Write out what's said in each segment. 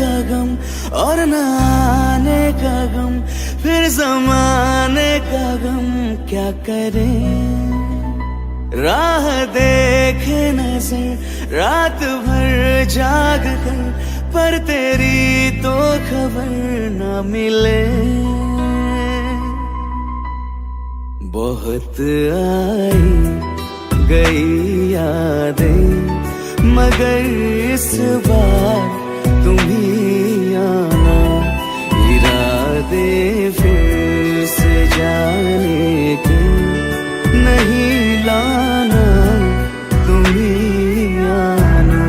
का गम और न आने का गम, फिर ज़माने का गम क्या करें। राह देखे नजर रात भर जाग कर, पर तेरी तो खबर न मिले। बहुत आई गई यादें, मगर इस बार तुम ही आना। इरादे फिर से जाने के नहीं लाना, तुम ही आना।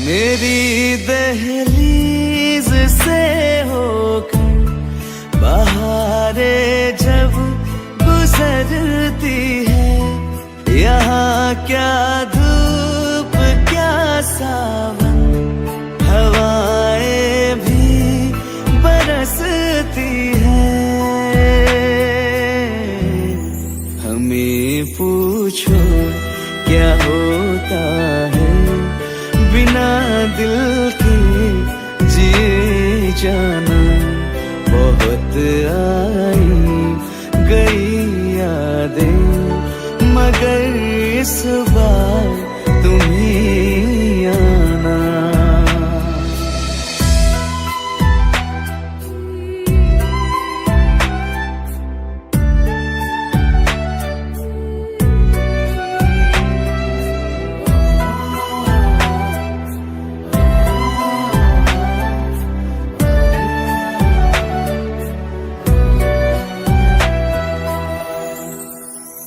मेरी दहलीज से होकर बहारें जब गुजरती है, यहाँ क्या धूप क्या सावन, हवाएं भी बरसती है। हमें पूछो क्या होता है बिना दिल के जिए जाना। बहुत आई गई यादें, मगर इस बार तुम ही आना।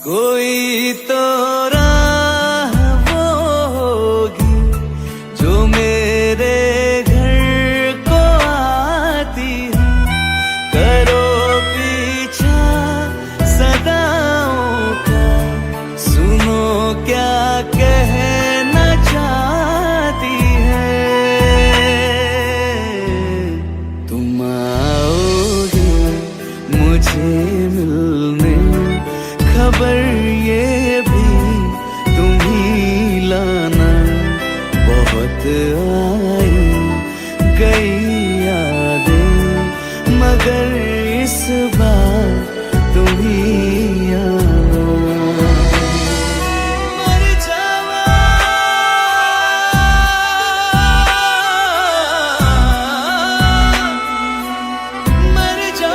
कोई तो राह वो होगी जो मेरे घर को आती है। करो पीछा सदाओं का, सुनो क्या कहना चाहती है। तुम आओगे मुझे मिलने, खबर ये भी तुम ही लाना। बहुत आई गई यादें, मगर इस बार तुम ही आना। मर जावा मर जा,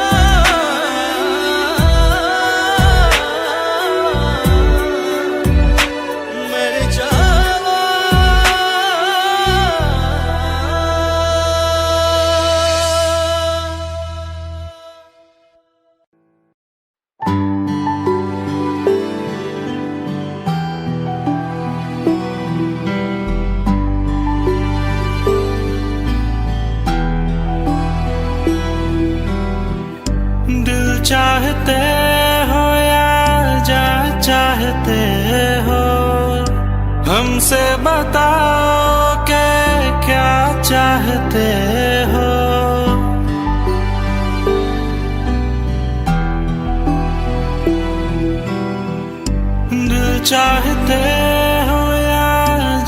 चाहते हो या जा चाहते हो, हमसे बताओ कि क्या चाहते हो। दिल चाहते हो या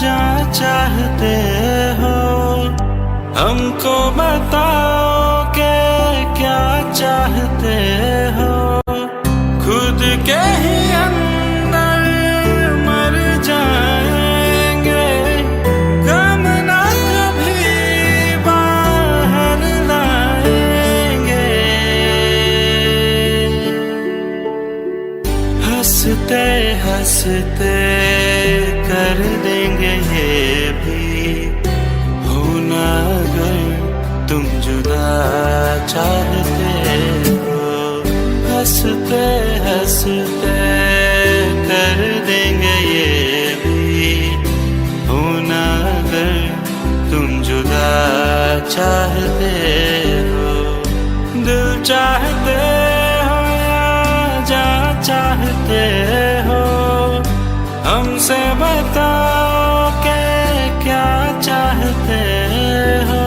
जा चाहते हो, हमको बताओ कि क्या चाहते हो। खुद के ही अंदर मर जाएंगे, गम ना कभी बाहर लाएंगे। हंसते हंसते कर देंगे ये भी, होना अगर तुम जुदा चाहते हो। हंसते हंसते कर देंगे ये भी, होना अगर तुम जुदा चाहते हो। दिल चाहते हो या जा चाहते हमसे बताओ कि क्या चाहते हो।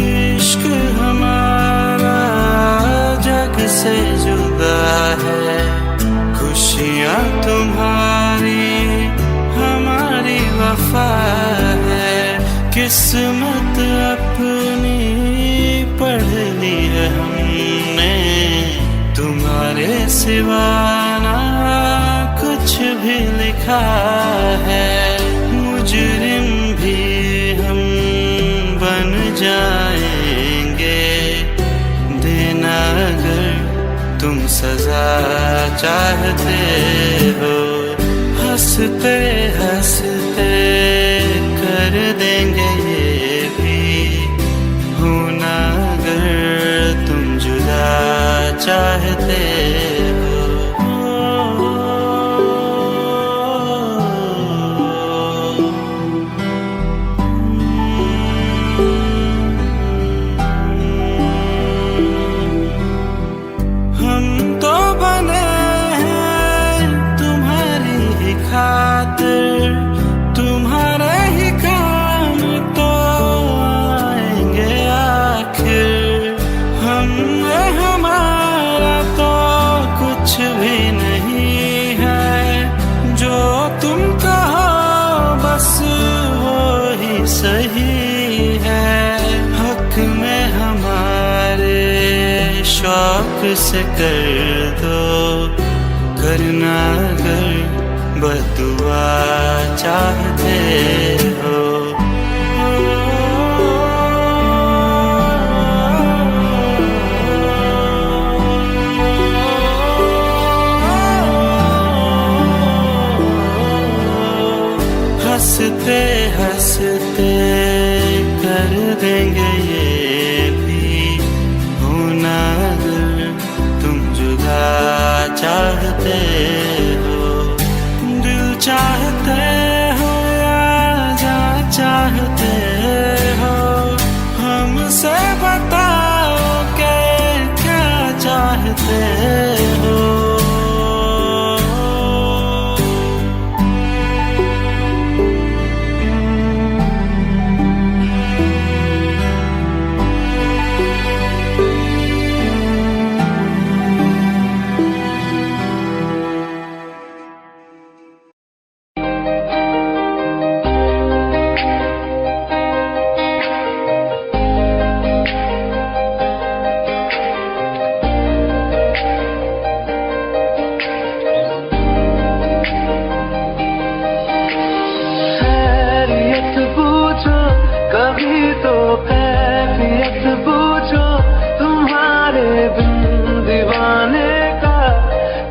इश्क हमारा जग से जुदा है, खुशियाँ तुम्हारी हमारी वफा है। किस्मत अपनी पढ़ ली है हमने, तुम्हारे सिवा ना कुछ भी लिखा है। मुजरिम भी हम बन जाएंगे, देना अगर तुम सजा चाहते हो। हंसते हंसते कर देंगे ये भी, होना अगर तुम जुदा चाहते हो। हम तो बने हैं तुम्हारी ही खातिर, तुम्हारे ही काम तो आएंगे आखिर। हम हमारा तो कुछ भी नहीं है, जो तुम कहो बस वो ही सही है। हक में हमारे शौक से कर दो, करना अगर बदुआ चाहते हो। हंसते हंसते कर देंगे ये भी, होना अगर तुम जुदा चाहते हो। दिल चाहते हो या जा चाहते हो, हमसे बताओ कि क्या चाहते हो। कभी तो कैफियत पूछो, तुम्हारे बिन दीवाने का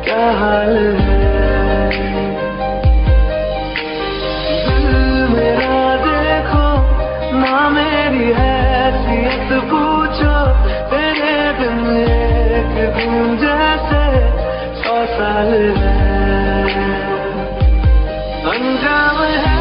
क्या हाल है। दिल मेरा देखो ना मेरी हैसियत पूछो, तेरे बिन एक दिन जैसे 100 साल है। अंजाम है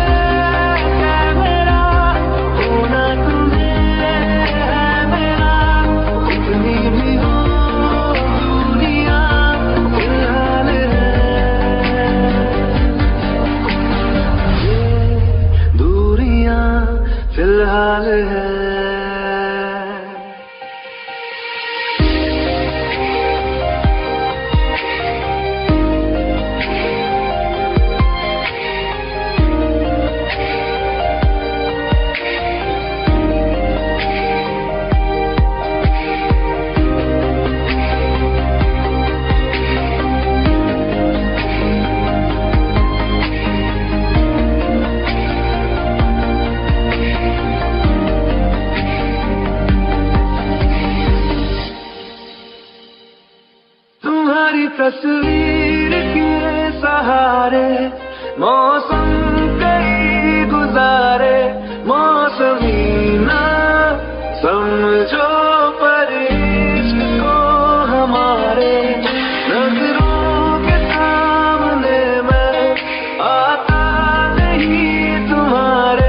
फिलहाल है। तस्वीर के सहारे मौसम कई गुजारे, मौसमी ना समझो पर इश्क को हमारे। नजरों के सामने मैं आता नहीं तुम्हारे,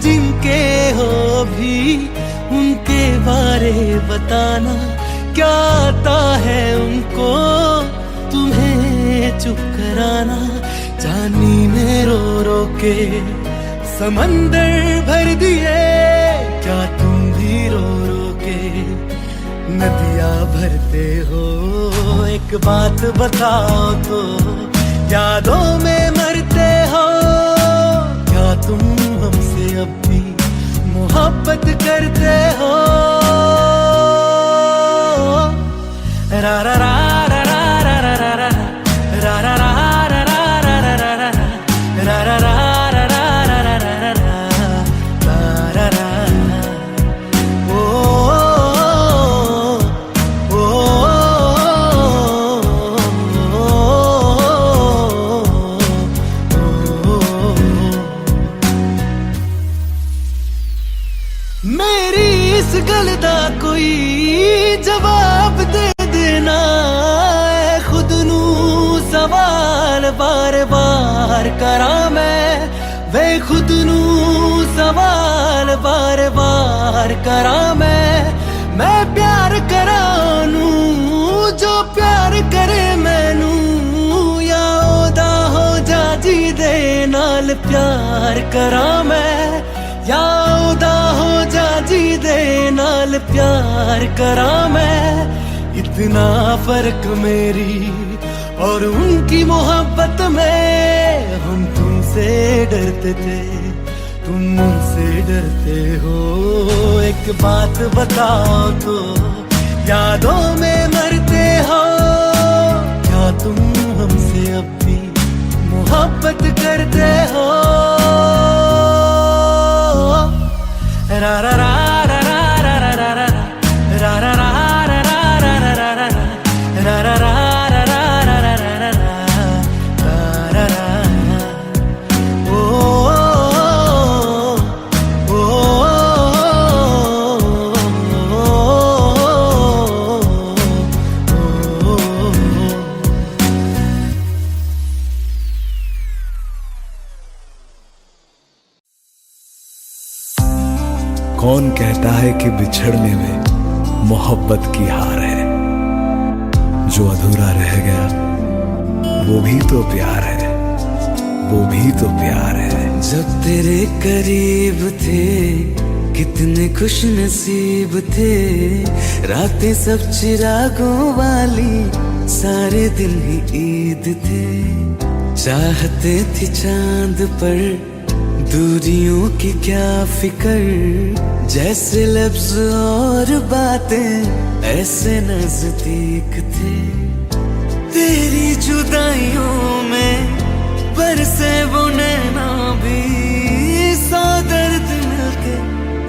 जिनके हो भी उनके बारे बताना, क्या आता है उनको तुम्हें चुप कराना। जानी में रो रो के समंदर भर दिए, क्या तुम भी रो रो के नदियाँ भरते हो। एक बात बताओ तो यादों में मरते हो, क्या तुम हमसे अब भी मोहब्बत करते हो। रा रा रा रा रा रा रा रा रा रा रा रा मेरी इस गल दा कोई जवाब दे देना, खुद नू सवाल बार बार करा मैं, वे खुद नू सवाल बार बार करा मैं प्यार करा नू जो प्यार करे मैनू, या ओदा हो जा जी दे नाल प्यार करा मैं, या ओदा हो जा जी दे नाल प्यार करा मैं। इतना फर्क मेरी और उनकी मोहब्बत में, हम तुमसे डरते थे तुम मुझसे डरते हो। एक बात बताओ तो यादों में मरते हो, क्या तुम हमसे अब भी मोहब्बत करते हो। रा रा रा रा रा रा रा रा रा रा रा कौन कहता है कि बिछड़ने में मोहब्बत की हार है, जो अधूरा रह गया वो भी तो प्यार है, वो भी तो प्यार है। जब तेरे करीब थे कितने खुश नसीब थे, रातें सब चिरागों वाली सारे दिन ही ईद थे। चाहते थे चांद पर दूरियों की क्या फिकर, जैसे लफ्ज और बातें ऐसे नजदीक थे। तेरी जुदाइयों में बरसे वो नैना भी, सौ दर्द मिलके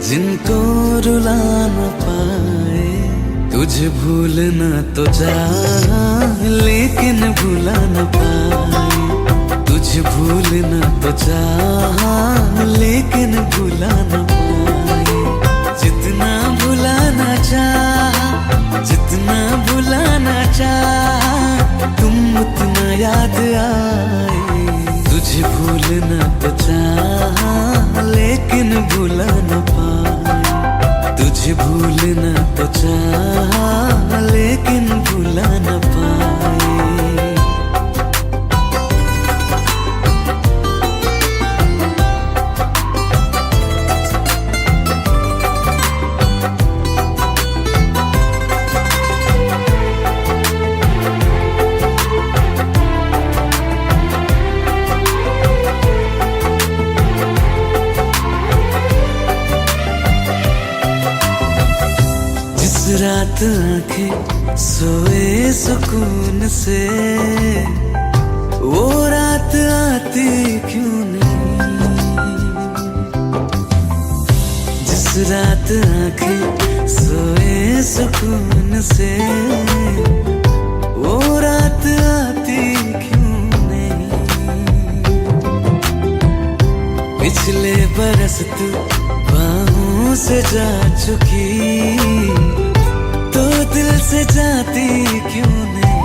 जिनको रुला न पाए। तुझे भूलना तो चाह लेकिन भुला न पाए, तुझे भूलना तो चाह लेकिन भुला न पाए। जितना भुलाना चाह, जितना भुलाना चाह, तुम उतना याद आए। तुझे भूलना तो चाह लेकिन भुला न पाए, तुझे भूलना तो चाह लेकिन भुला न पाए। रात आंखें सोए सुकून से, वो रात आती क्यों नहीं। जिस रात आंखें सोए सुकून से, वो रात आती क्यों नहीं। पिछले बरस तू बाहों से जा चुकी, तो दिल से जाती क्यों नहीं।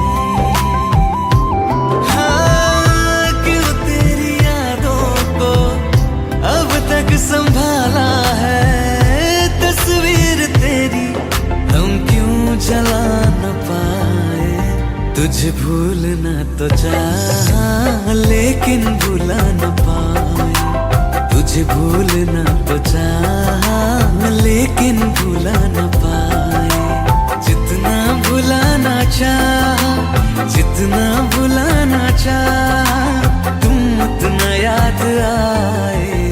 हाँ, क्यों तेरी यादों को अब तक संभाल जला न पाए। तुझे भूलना तो चाहा लेकिन भुला न पाए। तुझे भूलना तो चाहा लेकिन भुला न पाए। जितना भुलाना चाहा, जितना भुलाना चाहा, तुम उतना याद आए।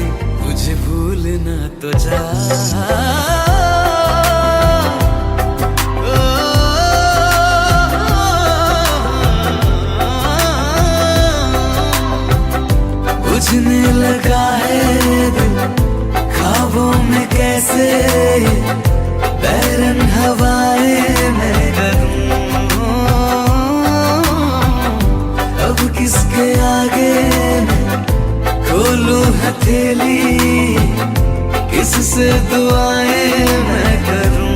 तुझे भूलना तो चाहा। बुझने लगा है दिल ख्वाबों में कैसे, बैरन हवाएं मैं करूं। अब किसके आगे मैं खोलूं हथेली, किससे दुआएं मैं करूं।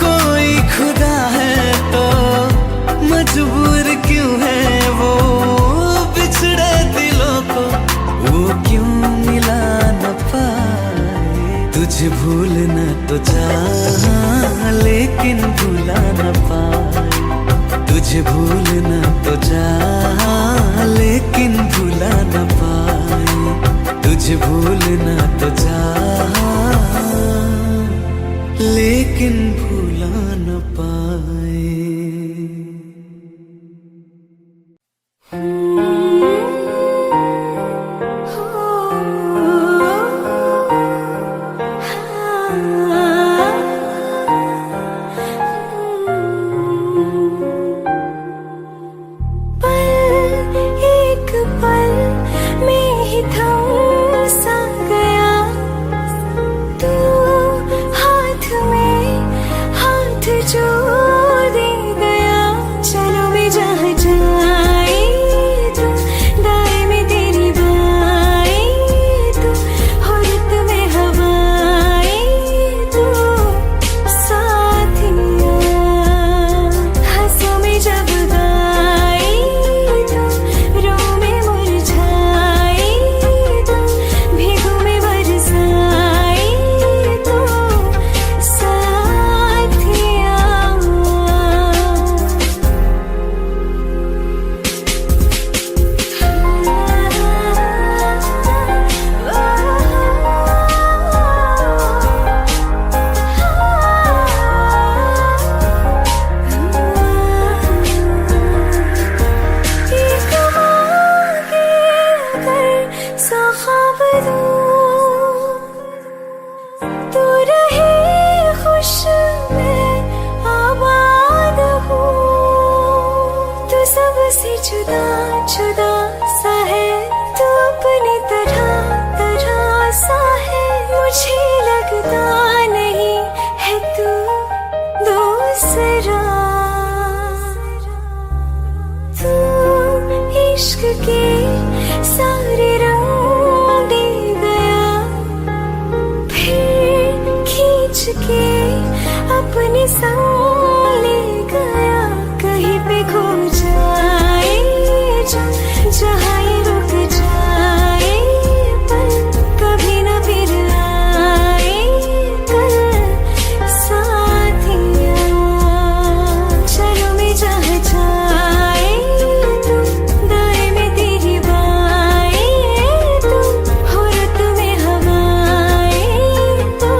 कोई खुदा है तो मजबूर क्यों है वो, बिछड़े दिलों को वो क्यों मिला न पाए। तुझे भूलना तो चाहा लेकिन भुला न पाए। तुझे भूलना तो चाहा लेकिन भुला न पाए। तुझे भूलना तो चाहा लेकिन भुला न पाए। अपने संग ले गया, कहीं पे खो जाए जहाँ ये रुक जाए, पर कभी न फिर आए कल साथिया। चलो मैं जहाँ जाए तुम, दाएं में तेरी बाएं तुम, हो रत में हवाएं तो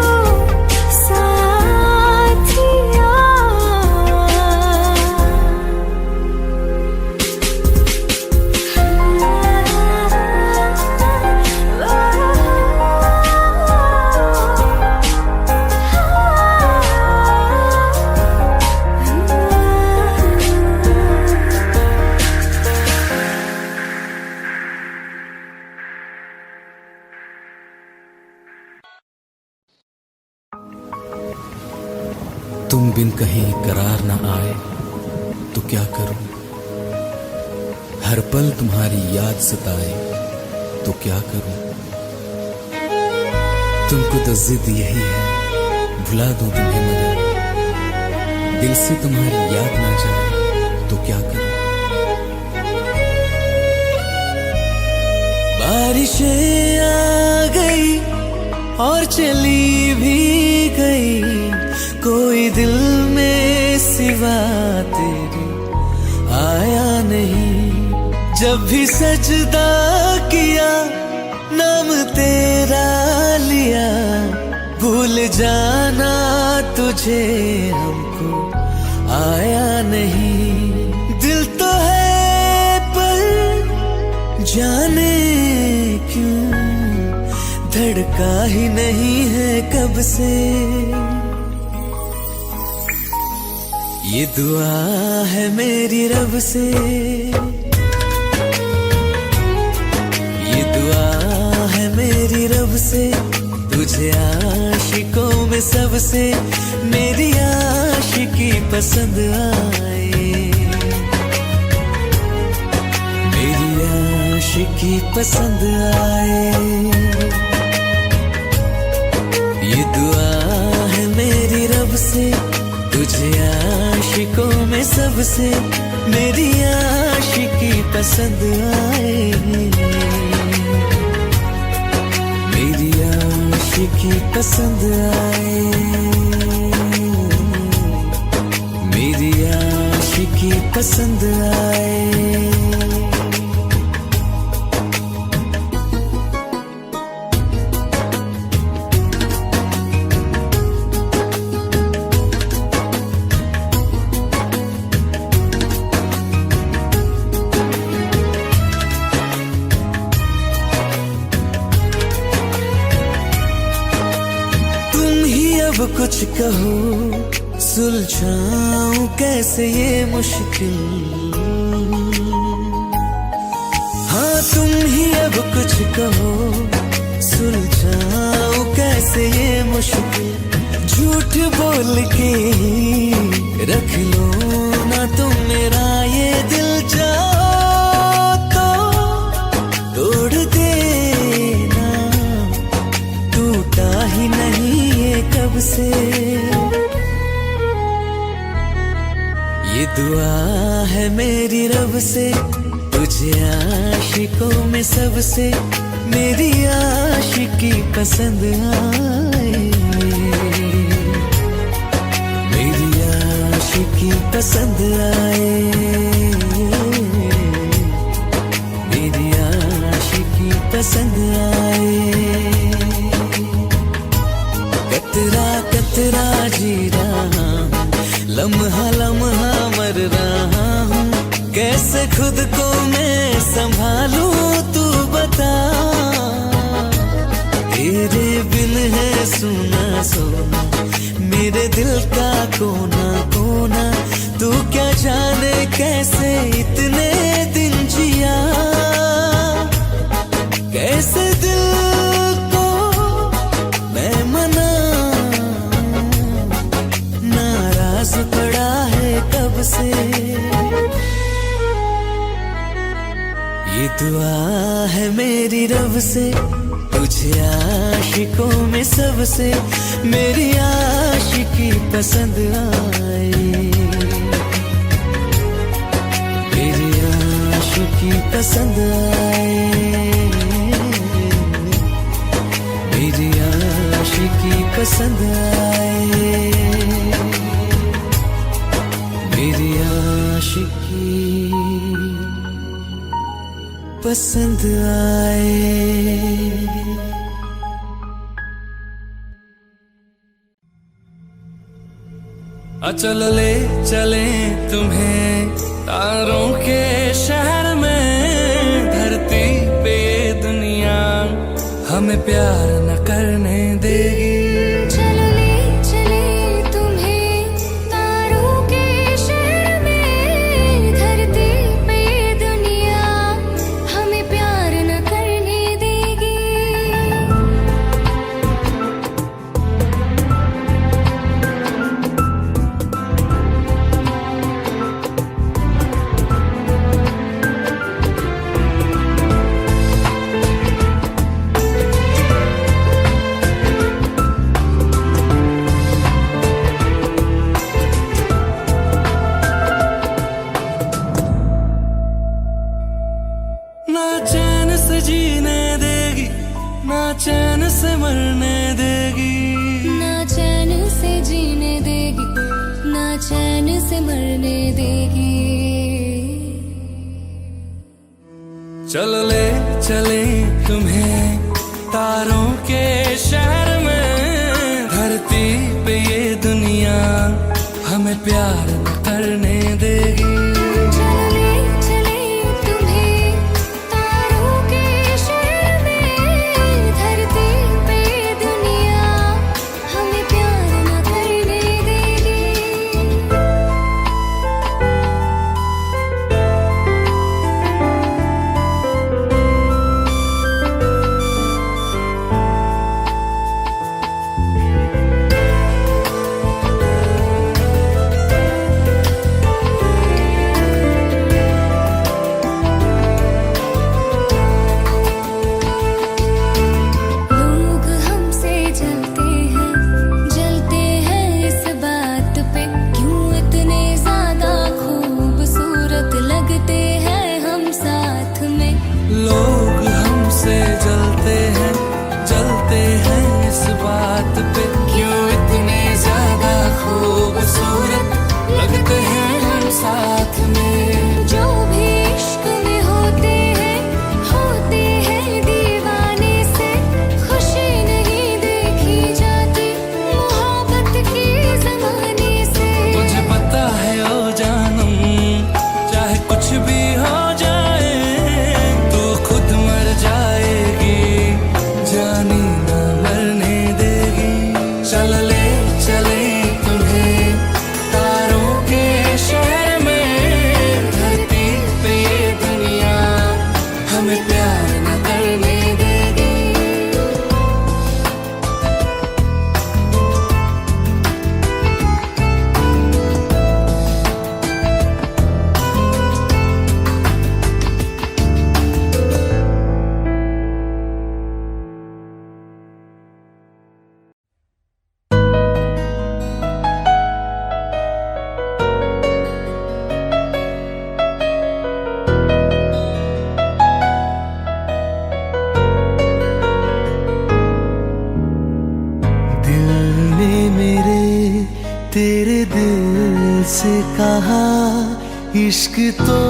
तुम बिन कहीं करार न आए तो क्या करूं, हर पल तुम्हारी याद सताए तो क्या करूं। तुमको तो जिद यही है भुला दूं तुम्हें, मगर दिल से तुम्हारी याद ना जाए तो क्या करूं। बारिशें आ गई और चली भी गई, दिल में सिवा तेरे आया नहीं। जब भी सजदा किया नाम तेरा लिया, भूल जाना तुझे हमको आया नहीं। दिल तो है पर जाने क्यों धड़का ही नहीं है कब से। ये दुआ है मेरी रब से, ये दुआ है मेरी रब से, तुझे आशिकों में सबसे मेरी आशिकी पसंद आए, मेरी आशिकी पसंद आए। ये दुआ है मेरी रब से, तुझे आशिकों में सबसे मेरी आशिकी पसंद आए, मेरी आशिकी पसंद आए, मेरी आशिकी पसंद आए। अब कुछ कहो सुलझाऊं कैसे ये मुश्किल, हाँ तुम ही अब कुछ कहो सुलझाऊं कैसे ये मुश्किल। झूठ बोल के रख लो ना तुम मेरा ये दिल, जाओ तो तोड़ देना, टूटा ही नहीं कब से। ये दुआ है मेरी रब से, तुझे आशिकों में सबसे मेरी आशिकी पसंद आए, मेरी आशिकी पसंद आए, मेरी आशिकी पसंद आए। कतरा कतरा जी रहा हूँ, लम्हा लम्हा मर रहा हूँ, कैसे खुद को मैं संभालूं तू बता। तेरे बिन है सुना सोना मेरे दिल का कोना कोना, तू क्या जाने कैसे इतने दिन जिया, कैसे दिल को मैं मना, नाराज पड़ा है कब से। ये दुआ है मेरी रब से, तुझे आशिकों में सबसे मेरी आशिकी पसंद आए, मेरी आशिकी पसंद आए, मेरी आशिकी पसंद आए, मेरी आशिकी पसंद आए। चल ले चले तुम्हें तारों के शहर में, धरती पे ये दुनिया हमें प्यार न करने देगी। चलो ले चले तुम्हें तारों के शहर में, धरती पे ये दुनिया हमें प्यार न करने देगी। ना चैन से जीने देगी, ना चैन से मरने देगी, ना चैन से जीने देगी, ना चैन से मरने देगी। चलो ले चले तुम्हें तारों के शहर में, धरती पे ये दुनिया हमें प्यार न करने देगी। चले चले तुम्हें तारों के शहर में, धरती पे दुनिया हमें प्यार न करने देगी। लोग हमसे जलते हैं इस बात पे, क्यों इतने ज्यादा खूबसूरत लगते हैं हम साथ में। लोग हमसे जलते हैं इस बात पे, क्यों इतने ज्यादा खूबसूरत लगते हैं हम साथ में। जो भी इश्क में होते हैं दीवाने से, खुशी नहीं देखी जाती मोहब्बत के जमाने से। मुझे पता है ओ जानम, चाहे कुछ भी हो जाए तू खुद मर जाएगी, जानी ना मरने देगी। चल ले चले तुम्हें तारों के शहर में, धरती पे ये दुनिया हमें प्यार न करने देगी। दिल ने मेरे तेरे दिल से कहा, इश्क तो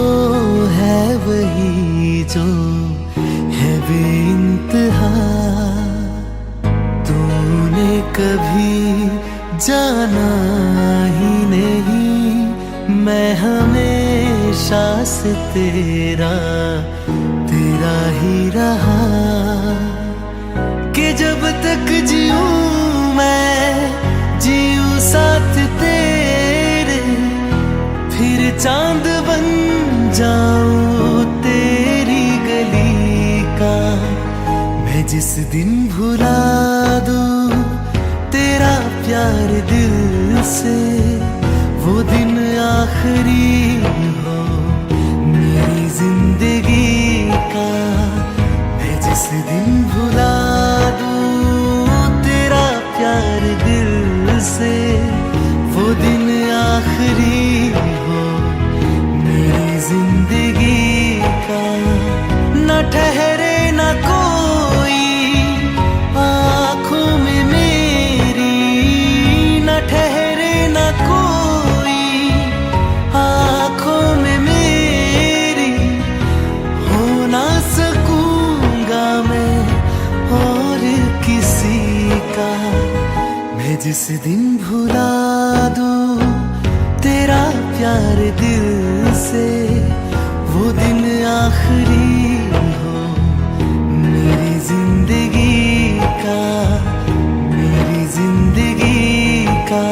है वही जो है बेइंतहा। तूने कभी जाना ही नहीं, मैं हमेशा से तेरा ही रहा। कि जब तक जीऊं मैं जीऊं साथ तेरे, फिर चांद बन जाऊं तेरी गली का। मैं जिस दिन भुला दूं तेरा प्यार दिल से, वो दिन आखिरी हो मेरी जिंदगी का। मैं जिस दिन भुला दूं तेरा प्यार दिल से, वो दिन आखिरी हो मेरी जिंदगी का। न ठहरे न कोई आँखों में मेरी, न ठहरे न कोई आँखों में मेरी, हो ना सकूंगा मैं और किसी का। मैं जिस दिन भुला दूं तेरा प्यार दिल से, वो दिन आखिरी हो मेरी जिंदगी का, मेरी जिंदगी का।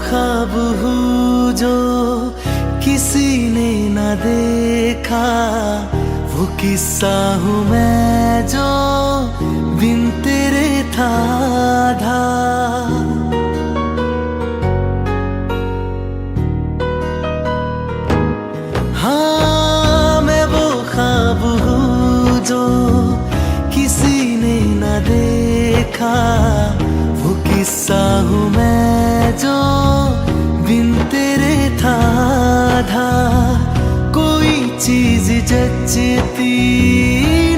ख्वाब हूँ जो किसी ने न देखा, वो किस्सा हूँ मैं जो बिन तेरे था आधा। वो किस्सा हूँ मैं जो बिन तेरे था आधा। कोई चीज जचती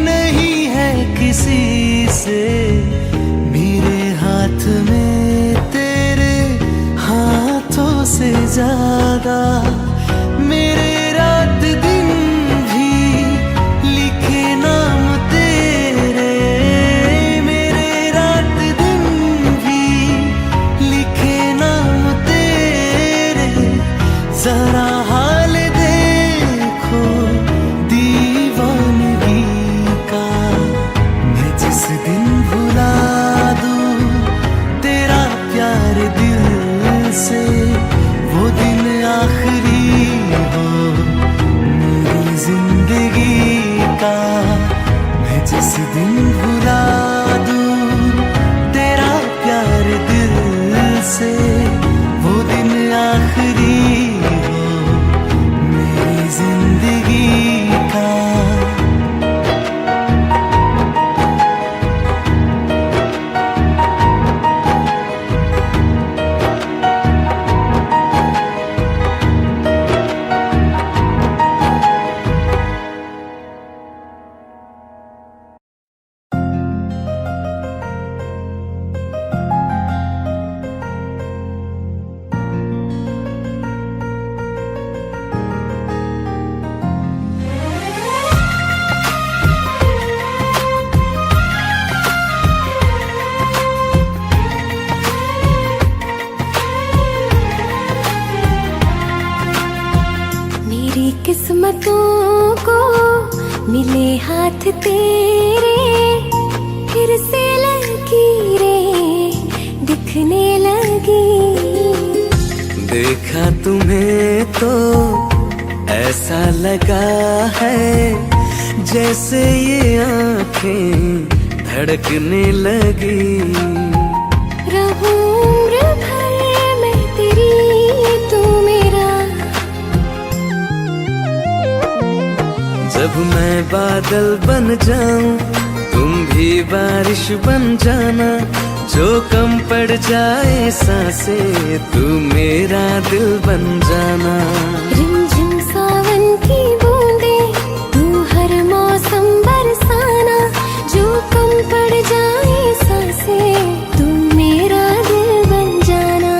नहीं है किसी से, मेरे हाथ में तेरे हाथों से ज्यादा। मेरे रात दिन भी लिखे नाम तेरे, मेरे रात दिन भी लिखे नाम तेरे। जरा हाल देखो दीवानगी का, मैं जिस दिन भुला दूं तेरा प्यार दिल से, वो दिन आखिरी हो मेरी जिंदगी का। मैं जिस दिन भुला दूं तेरा प्यार दिल से, वो दिन आखिरी हो मेरी जिंदगी का। मेरी किस्मतों को मिले हाथ तेरे, फिर से लकीरें दिखने लगी। देखा तुम्हें तो ऐसा लगा है जैसे ये आंखें धड़कने लगी। रहूं उम्र भर मैं तेरी, तू मेरा। जब मैं बादल बन जाऊं तुम भी बारिश बन जाना, जो कम पड़ जाए सांसें तू मेरा दिल बन जाना। रिमझिम सावन की बूंदे तू हर मौसम बरसाना, जो कम पड़ जाए सांसें तू मेरा दिल बन जाना।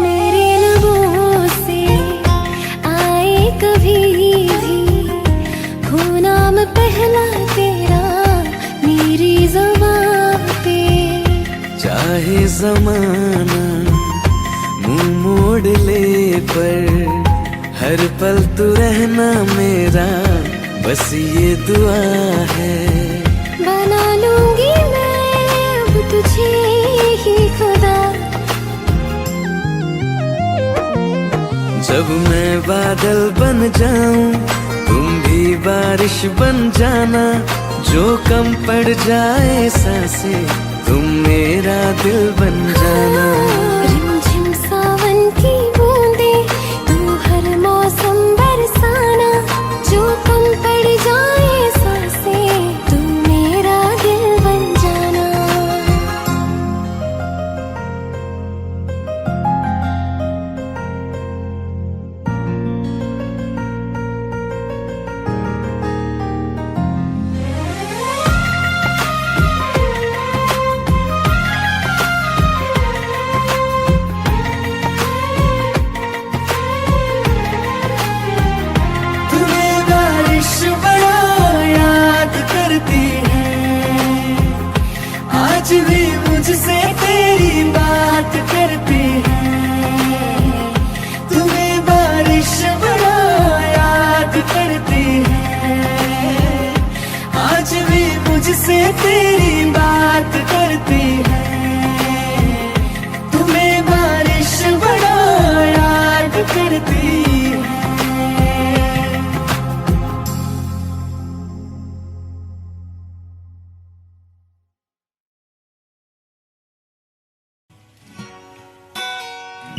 मेरे लबों से आए कभी भी हो नाम पहला तेरा मेरी ज़ुबान पे। चाहे जमाना मुंह मोड़ ले पर हर पल तू रहना मेरा, बस ये दुआ है। बना लूंगी मैं अब तुझे ही खुदा। जब मैं बादल बन जाऊं तुम भी बारिश बन जाना, जो कम पड़ जाए सांसें तुम मेरा दिल बन जाना। रिमझिम सावन की बूंदे तू हर मौसम बरसाना, जो कम पड़ जाए सांसें तू मेरा दिल बन जाना। आज भी मुझसे तेरी बात करती है, तुम्हें बारिश बड़ा याद करती है। आज भी मुझसे तेरी बात करती है, तुम्हें बारिश बड़ा करती है।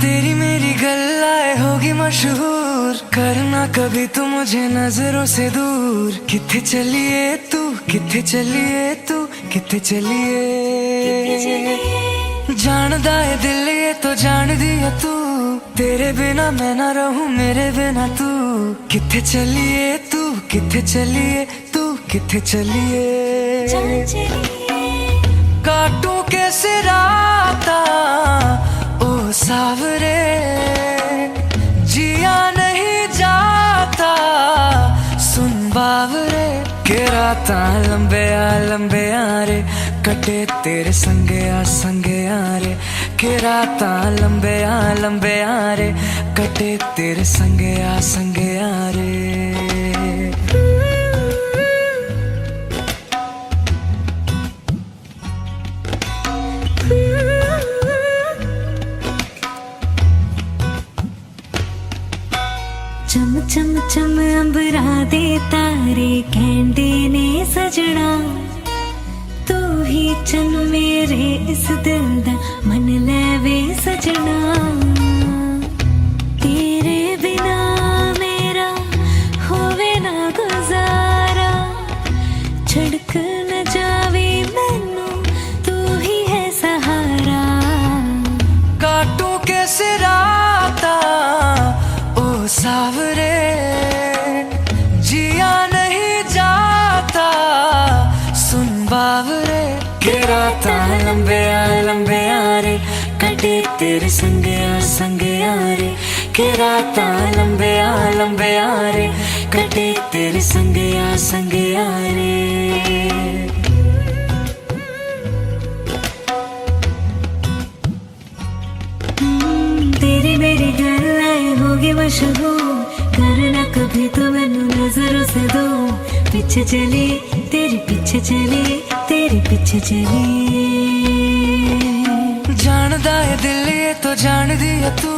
तेरी मेरी गल्लाए होगी मशहूर, करना कभी तू मुझे नजरों से दूर। किथे चलिए तू, किथे चलिए तू, किथे चलिए। जानदा है दिल ये तो जान दिया तू, तेरे बिना मैं ना रहूं मेरे बिना तू। किथे चलिए तू, किथे चलिए तू, किथे चलिए। काटूं कैसे राता ओ सावरे, जिया नहीं जाता सुन बावरे। के राता लंबे आ रे, कटे तेरे संगे आ रे। के राता लंबे आ रे, कटे तेरे संगे आ रे। चम चम चम अंबरा दे तारे कहंदे ने सजना, तू ही चन मेरे इस दिल दा मन लेवे सजना। तेरे बिना मेरा होवे ना गुजारा, छड़क न जावे मैनू तू ही है सहारा। काटूं कैसे राता ओ सावरे, जिया नहीं जाता सुन बावरे। के राता लंबे आ रे, कटे तेरे संगे आ रे। के राता लंबे आ रे, कटे तेरे संगे आ रे। तेरी मेरी गल्लाए होगी मशहूर, करना कभी तो मैनू नजरों से दो। पीछे चली तेरे पीछे चली, तेरे पीछे चली। जानदा है दिल ये तो जान दिया तू,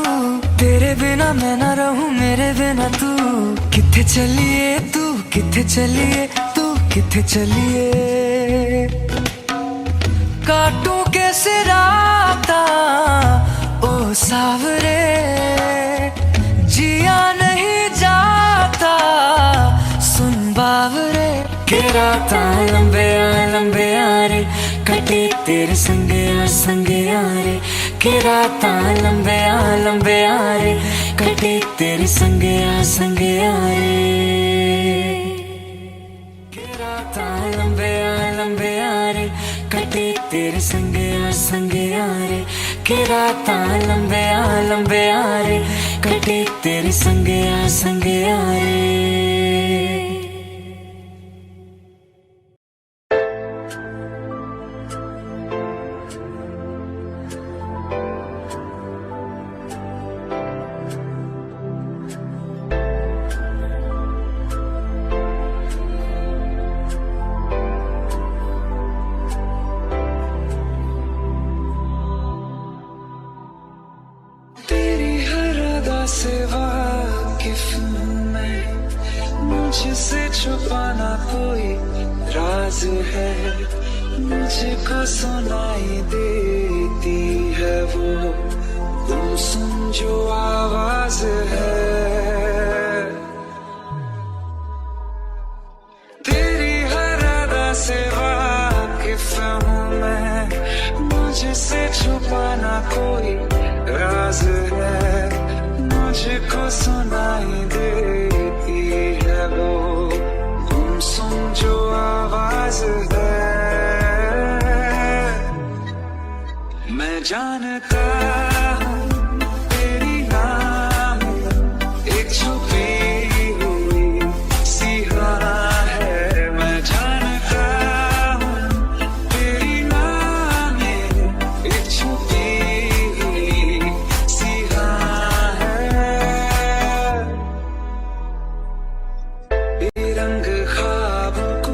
तेरे बिना मैं ना रहूं मेरे बिना तू। किथे चलिए तू, किथे चलिए तू, किथे चलिए। काटूं कैसे राता ओ सावरे, जिया नहीं जाता सुन बावरे। के राता लंबे आ रे, कटे तेरे संगे आ रे। के राता लंबे आ रे, कटे तेरे संगे आ रे। के राता लंबे आ रे, कटे तेरे संगे आ रे। के राता लंबे आ रे, कटे तेरे संगे आ रे। से वाकिफ मैं, मुझसे छुपाना कोई राज है। मुझको सुनाई देती है वो तुम सुन जो आवाज है। तेरी हर अदा से वाकिफ हूँ मैं, मुझसे छुपाना कोई राज है। मुझको सुनाई देती है वो तुम सुन जो आवाज है। मैं जानता हूँ तेरी नाम एक छुपी हुई सी राह है। मैं जानता हूँ तेरी नाम एक छुपी हुई सी राह है। रंग ख्वाबों को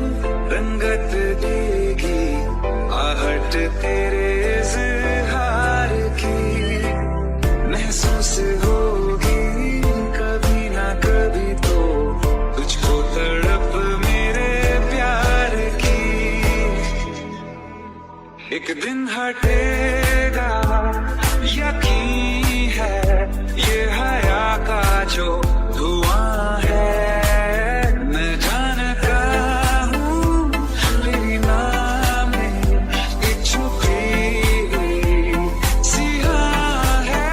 रंगत देगी आहट तेरे इज़हार की। दिन हटेगा यकीन है, ये हया का जो धुआं है। मैं जानता हूँ मेरी नाम में एक छुपी सी हाँ है।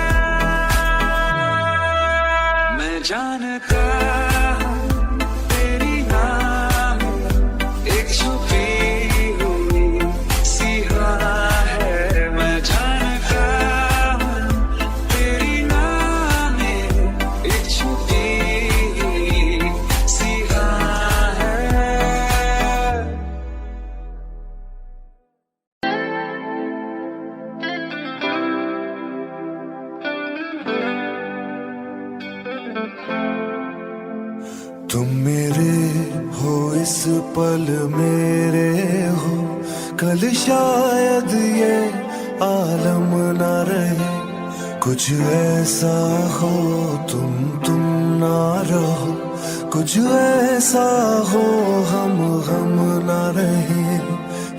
मैं जानता हूँ तेरी नाम एक छुपी सी हाँ है। मैं जानता हूँ तेरी नाम एक छुपी सी हाँ है। तुम मेरे हो इस पल मेरे हो, कल शायद ये आलम न रहे। कुछ ऐसा हो तुम ना रहो, कुछ ऐसा हो हम न रहे।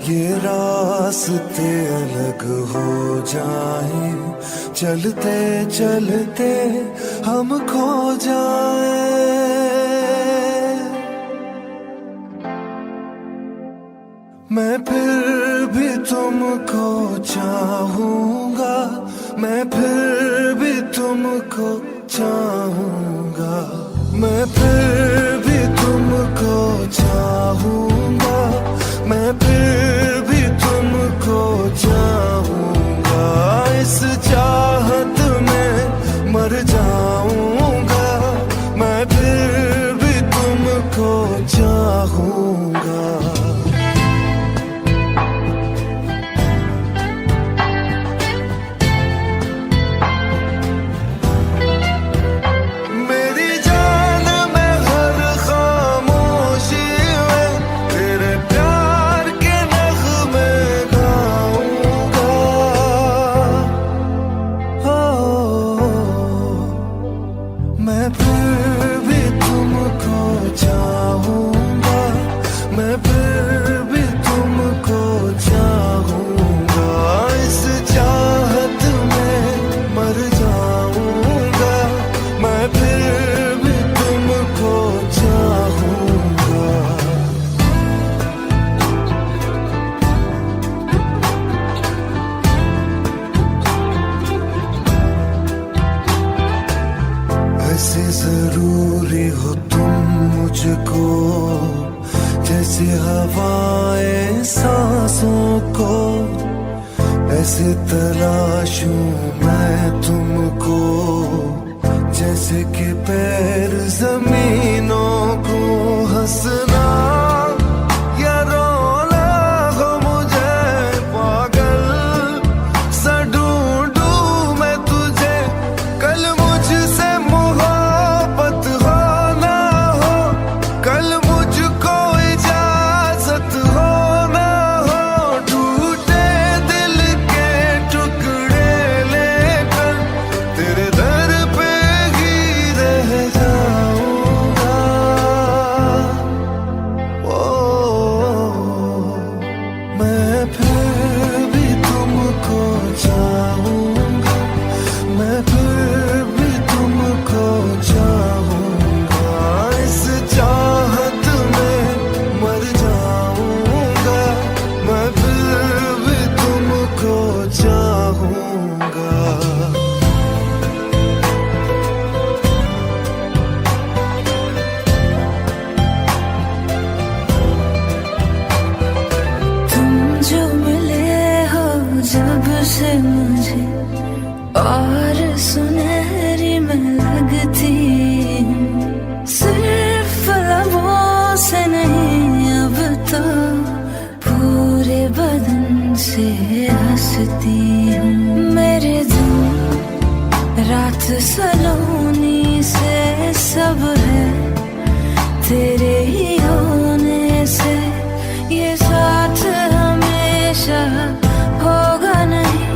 ये रास्ते अलग हो जाए, चलते चलते हम खो जाए। मैं फिर भी तुमको चाहूंगा, मैं फिर भी तुमको चाहूंगा, मैं फिर भी तुमको चाहूंगा, मैं फिर भी तुमको चाहूंगा। इस चाहत में मर जाऊंगा, मैं फिर भी तुमको चाहूंगा। मैं फिर भी तुमको चाहूंगा, मैं फिर भी तुमको चाहूंगा। इस चाहत में मर जाऊंगा, मैं फिर भी तुमको चाहूंगा। ऐसे जरूरी हो तुम मुझको, जैसे हवाएं सांसों को। ऐसे तलाशूं मैं तुमको, जैसे कि पैर जमीनों को। हंसना या रोना हो मुझे पागल सा ढूंढूं मैं तुझे। कल मुझसे मोहब्बत हो ना हो, कल मुझको इजाजत हो ना हो। टूटे दिल के टुकड़े लेकर तेरे दर पे ही रह जाऊंगा। ओ मैं फिर भी तुमको चाहूंगा, मैं फिर भी तुमको चाहूंगा। इस चाहत में मर जाऊंगा, मैं फिर भी तुमको चाहूंगा। तुम जो मिले हो जब से मुझे, और सुनहरी मैं लगती हूँ। सिर्फ लबों से नहीं अब तो पूरे बदन से हंसती हूँ। मेरे दिन रात सलोनी से सब है तेरे ही होने से। ये साथ हमेशा होगा नहीं,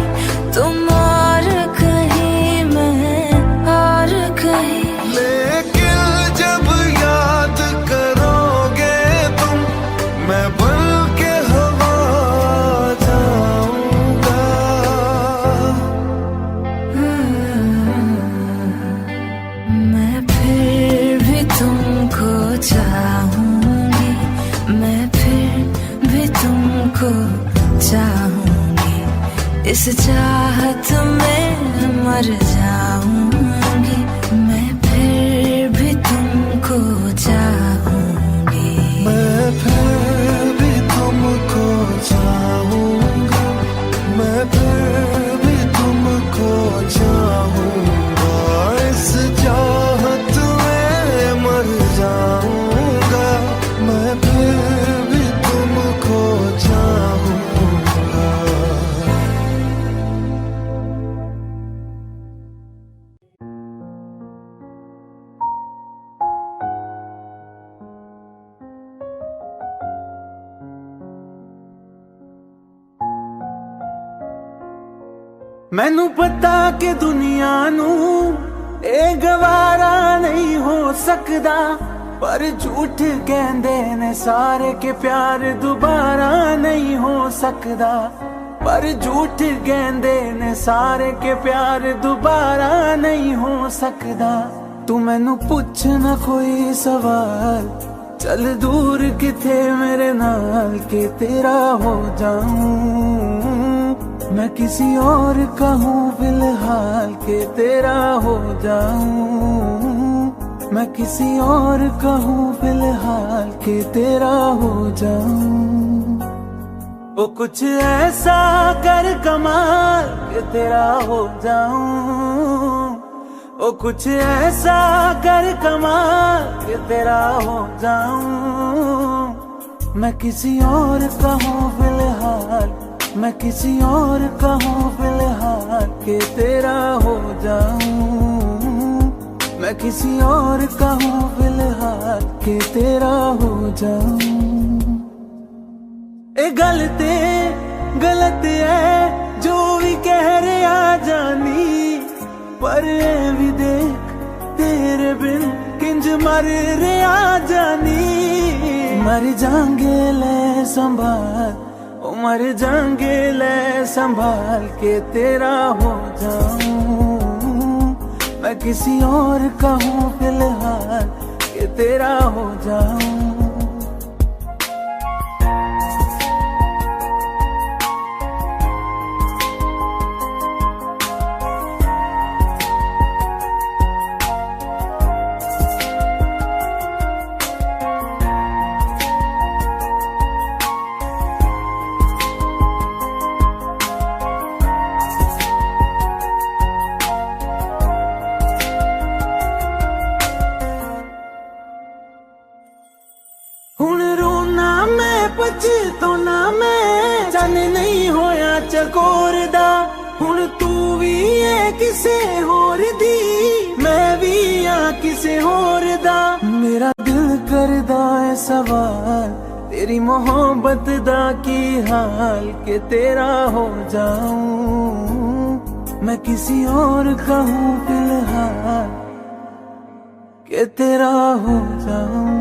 तुम और कहीं मैं और कहीं। लेकिन जब याद करोगे तुम, मैं बन के हवा जाऊंगा। चाहूंगी, मैं फिर भी तुमको चाहूंगी, इस चाहत में मर जाऊंगी, मैं फिर भी तुमको चाहूंगी। मैं फिर भी तुमको चाहूंगा, मैं फिर भी तुमको चाहूंगा, इस चाहत में मर जाऊंगा, मैं फिर भी तुमको चाहूंगा। मैनू पता कि दुनिया नू ए गवारा नहीं हो सकदा, पर झूठ कहंदे ने सारे के प्यार दोबारा नहीं हो सकदा, पर झूठ कहंदे ने सारे के प्यार दोबारा नहीं हो सकदा। तू मैनू पुछ ना कोई सवाल, चल दूर किथे मेरे नाल के तेरा हो जाऊं, मैं किसी और का हूँ फिलहाल के तेरा हो जाऊं, मैं किसी और का हूँ फिलहाल के तेरा हो जाऊं। वो कुछ ऐसा कर कमाल के तेरा हो जाऊं, वो कुछ ऐसा कर कमाल के तेरा हो जाऊं, मैं किसी और का हूँ फिलहाल, मैं किसी और का हूँ फिलहाल के तेरा हो जाऊं, मैं किसी और का हूँ फिलहाल के तेरा हो जाऊं। ए गलत है जो भी कह रहे आ जानी, पर ए भी देख तेरे बिन किंज मर रहे आ जानी, मर जाएंगे ले संभाल, ओ मर जाएंगे ले संभाल के तेरा हो जाऊं, मैं किसी और का हूँ फिलहाल के तेरा हो जाऊं। पछताना मैं जाने नहीं होया चकोरदा, हुण तू भी है किसे होर दी, मैं भी हाँ किसे होर दा। मेरा दिल करदा है सवाल, तेरी मोहब्बत दा की हाल के तेरा हो जाऊं, मैं किसी और का हूँ फिलहाल के तेरा हो जाऊं।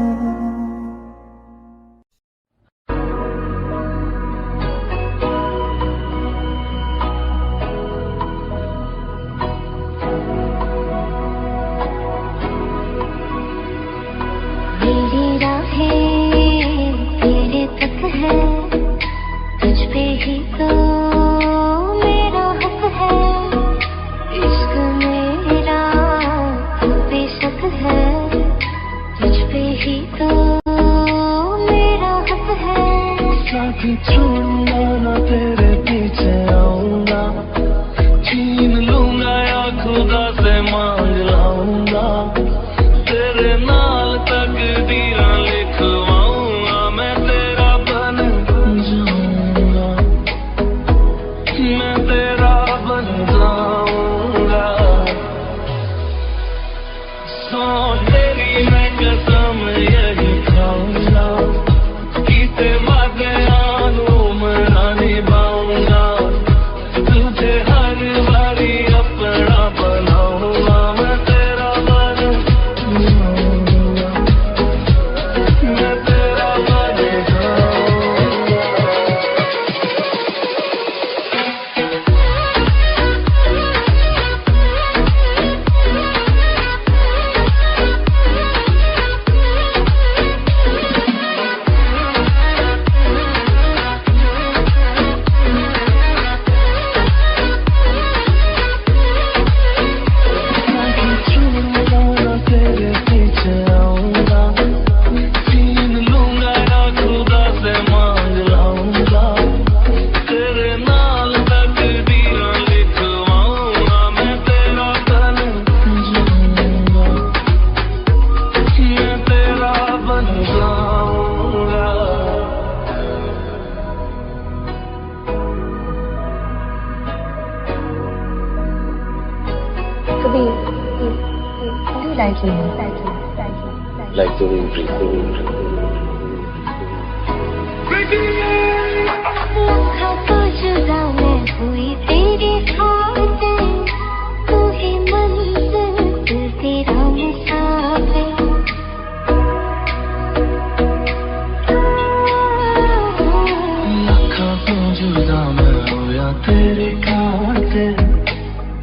like you. Like the wind. लखा तो जुदा मैं हुई तेरी खातिर, तू ही मंजिल दिल तेरा मुसाफिर। लखा तो जुदा मैं होया तेरी खातिर,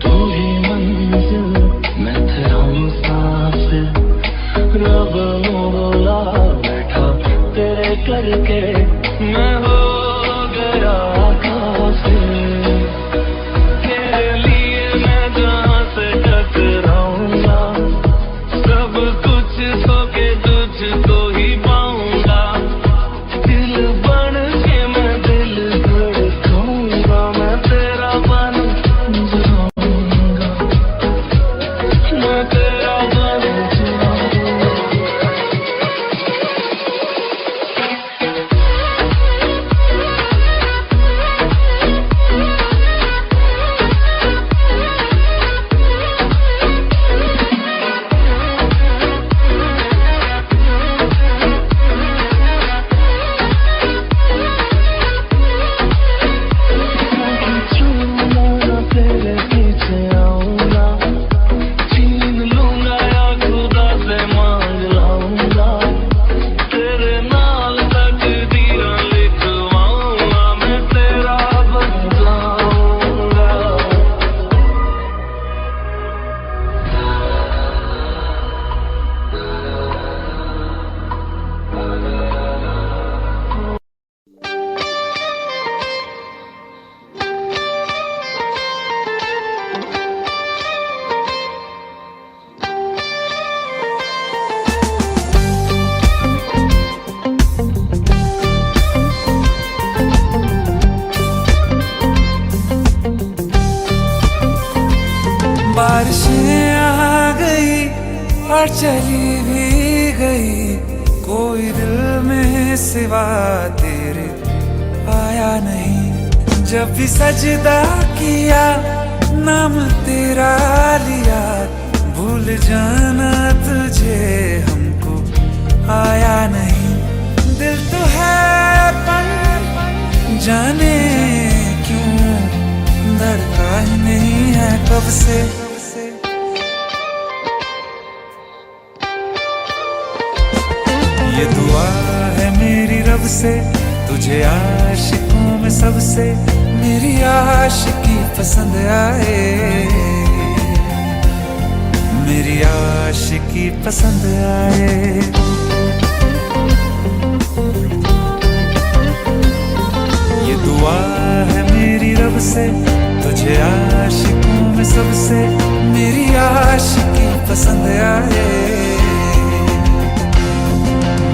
तू ही मंजिल मैं तेरा मुसाफिर। रब नू बोला बैठा तेरे करके मैं हो गया काफिर। तेरे लिए मैं जहाँ से टकराऊंगा, सब कुछ खो के तुझको ही पाऊंगा। दिल बन के मैं दिल धड़काऊंगा, मैं तेरा बन जाऊंगा, मैं तेरा बन जाऊंगा। तेरे पीछे आऊंगा, छीन लूंगा या खुदा से मांग लाऊंगा। तेरे नाल तकदीरां लिखवाऊंगा, मैं तेरा बन जाऊंगा। बारिशें आ गई और चली भी गई, कोई दिल में सिवा तेरे आया नहीं। जब भी सजदा किया नाम तेरा लिया, भूल जाना तुझे हमको आया नहीं। दिल तो है पर जाने क्यों धड़का ही नहीं है कब से। ये दुआ है मेरी रब से, तुझे आशिकों में सबसे मेरी आशिकी पसंद आए, मेरी आशिकी पसंद आए। ये दुआ है मेरी रब से, तुझे आशिकों में सबसे मेरी आशिकी पसंद आए,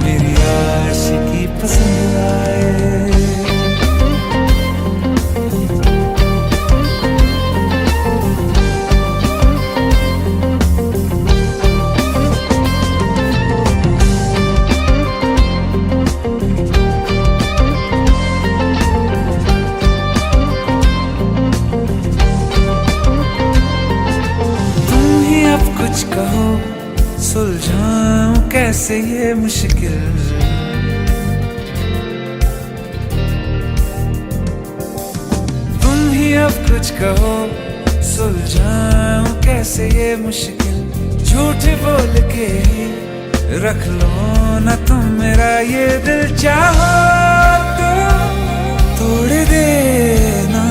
मेरी आशिकी पसंद आए। कुछ कहो सुलझाऊं कैसे ये मुश्किल, तुम ही अब कुछ कहो सुलझाऊं कैसे ये मुश्किल। झूठ बोल के ही रख लो ना तुम मेरा ये दिल, चाहो तो तोड़ देना,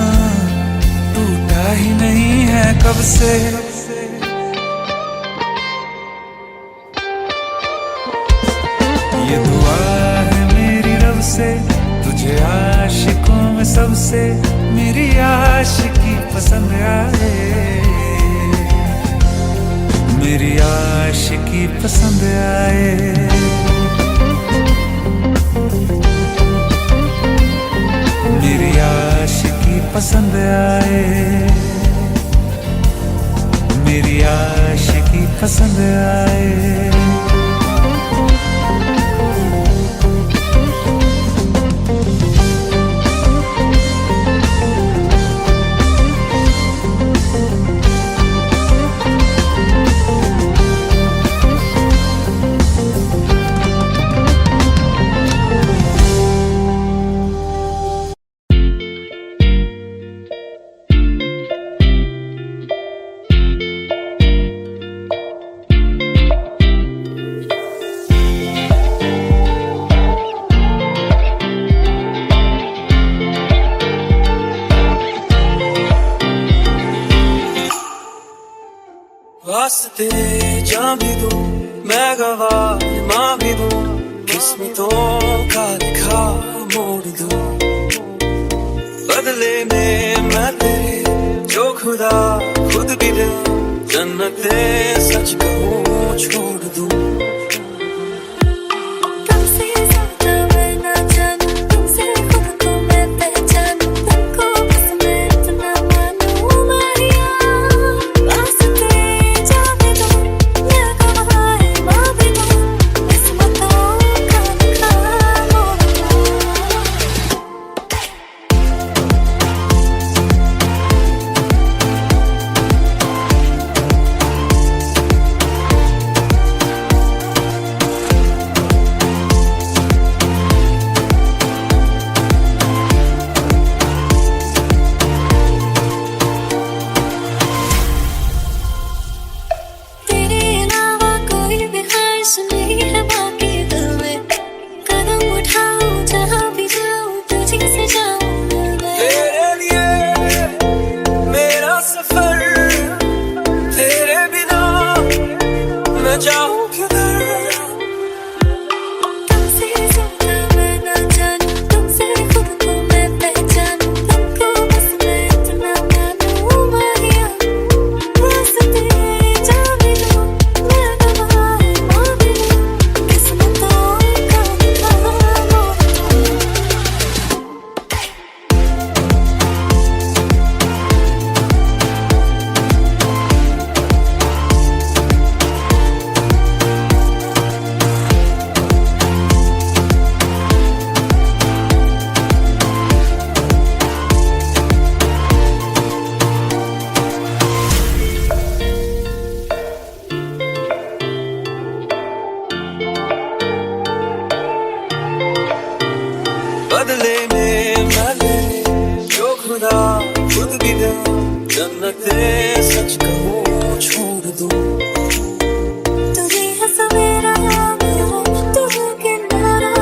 टूटा ही नहीं है कब से। ये दुआ है मेरी रब से, तुझे आशिकों में सबसे मेरी आशिकी पसंद आए, मेरी आशिकी पसंद आए। मेरी आशिकी पसंद आए, मेरी आशिकी पसंद आए। वास्ते जान भी दूं, मैं गवाह मां भी दूं, किस्मतों का लिखा मोड़ दूं। बदले में मैं तेरे जो खुदा खुद भी दे, जन्नते सच कहूँ छोड़ दूं। तुमसे ज्यादा मैं ना जानूं, तुमसे खुद को मैं पहचानूं, तुमको बस मैं इतना मानूं मारिया। वास्ते जाने दो, मैं गवाह मां भी दूं, किस्मतों का लिखा मोड़ दूं। तेरे अलावा कोई भी ख्वाहिश नहीं है बाकी दिल में, कदम उठाऊं जहाँ भी जाऊं तुझी से जाऊं मैं। तेरे लिए मेरा सफर, तेरे बिना मैं जाऊं किधर। तुमसे ज्यादा मैं ना जानूं, तुमसे खुद को मैं पहचानूं, तुमको बस मैं इतना मानूं मारिया। वास्ते जाने दो, मैं गवाह मां भी दूं, किस्मतों का लिखा मोड़ दूं। बदले में मैं ले जो खुदा खुद भी दे, जन्नते सच कहूँ छोड़ दूं। तू ही है सवेरा मेरा, तू है किनारा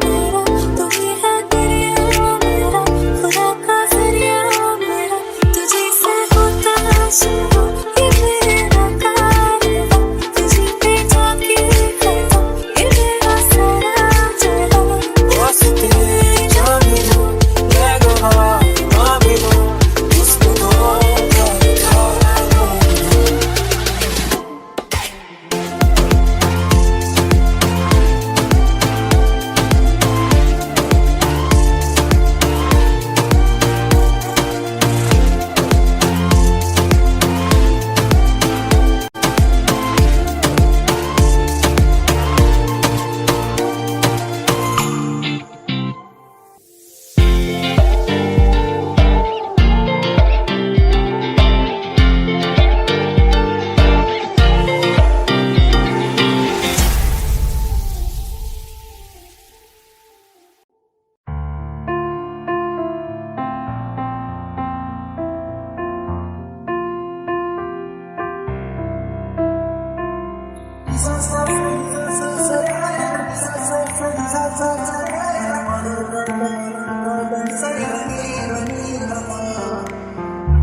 मेरा, तू ही है दरिया मेरा, खुदा का जरिया मेरा। तुझी से होता शुरू ये मेरा कारवां, तुझी पे जाके खत्म ये मेरा सारा जहां। वास्ते जाने दो, मैं गवाह मां भी दूं, किस्मतों का लिखा मोड़ दूं।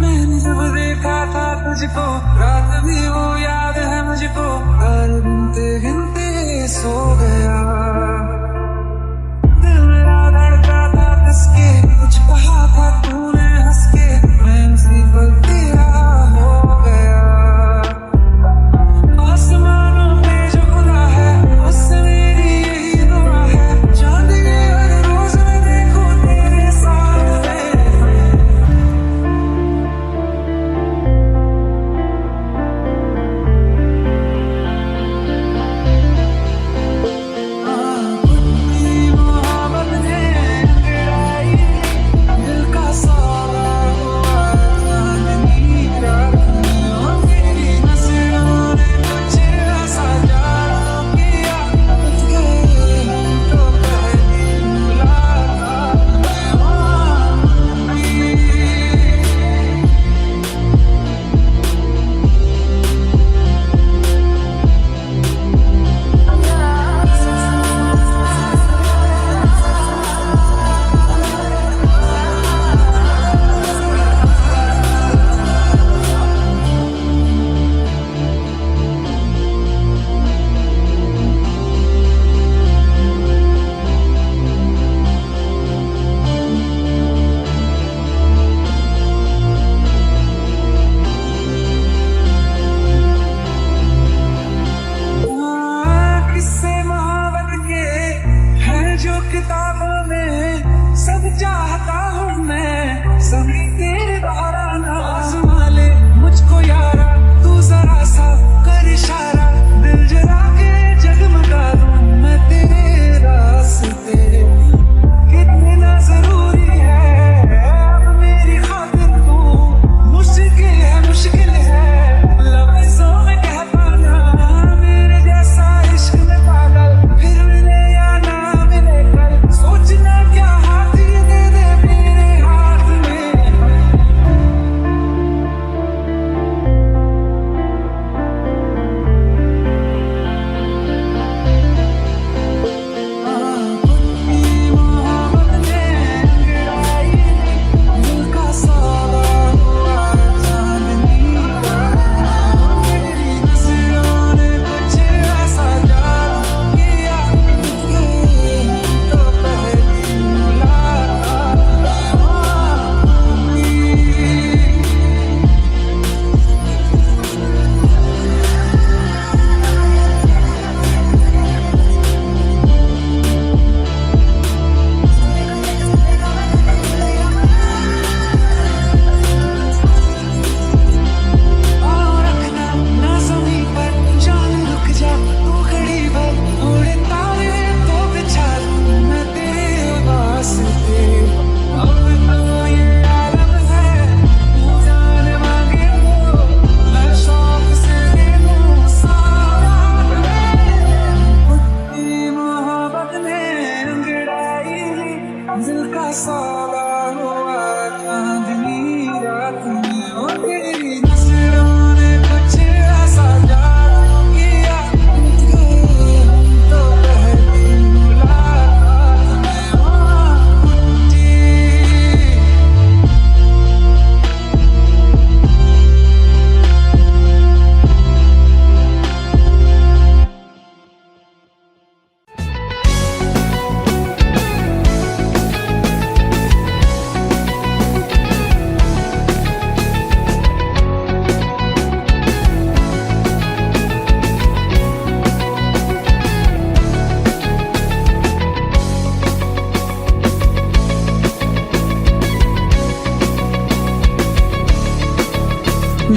मैंने जब देखा था तुझको, रात भी वो याद है मुझको, हर गिनते गिनते सो गया। दिल मेरा धड़का था किसके, कुछ कहा था तूने हंस के, मैं उसी पर तेरा हो गया। आसमानों पे जो खुदा है, उससे मेरी यही दुआ है, चांद के हर रोज मैं देखूं तेरे साथ में।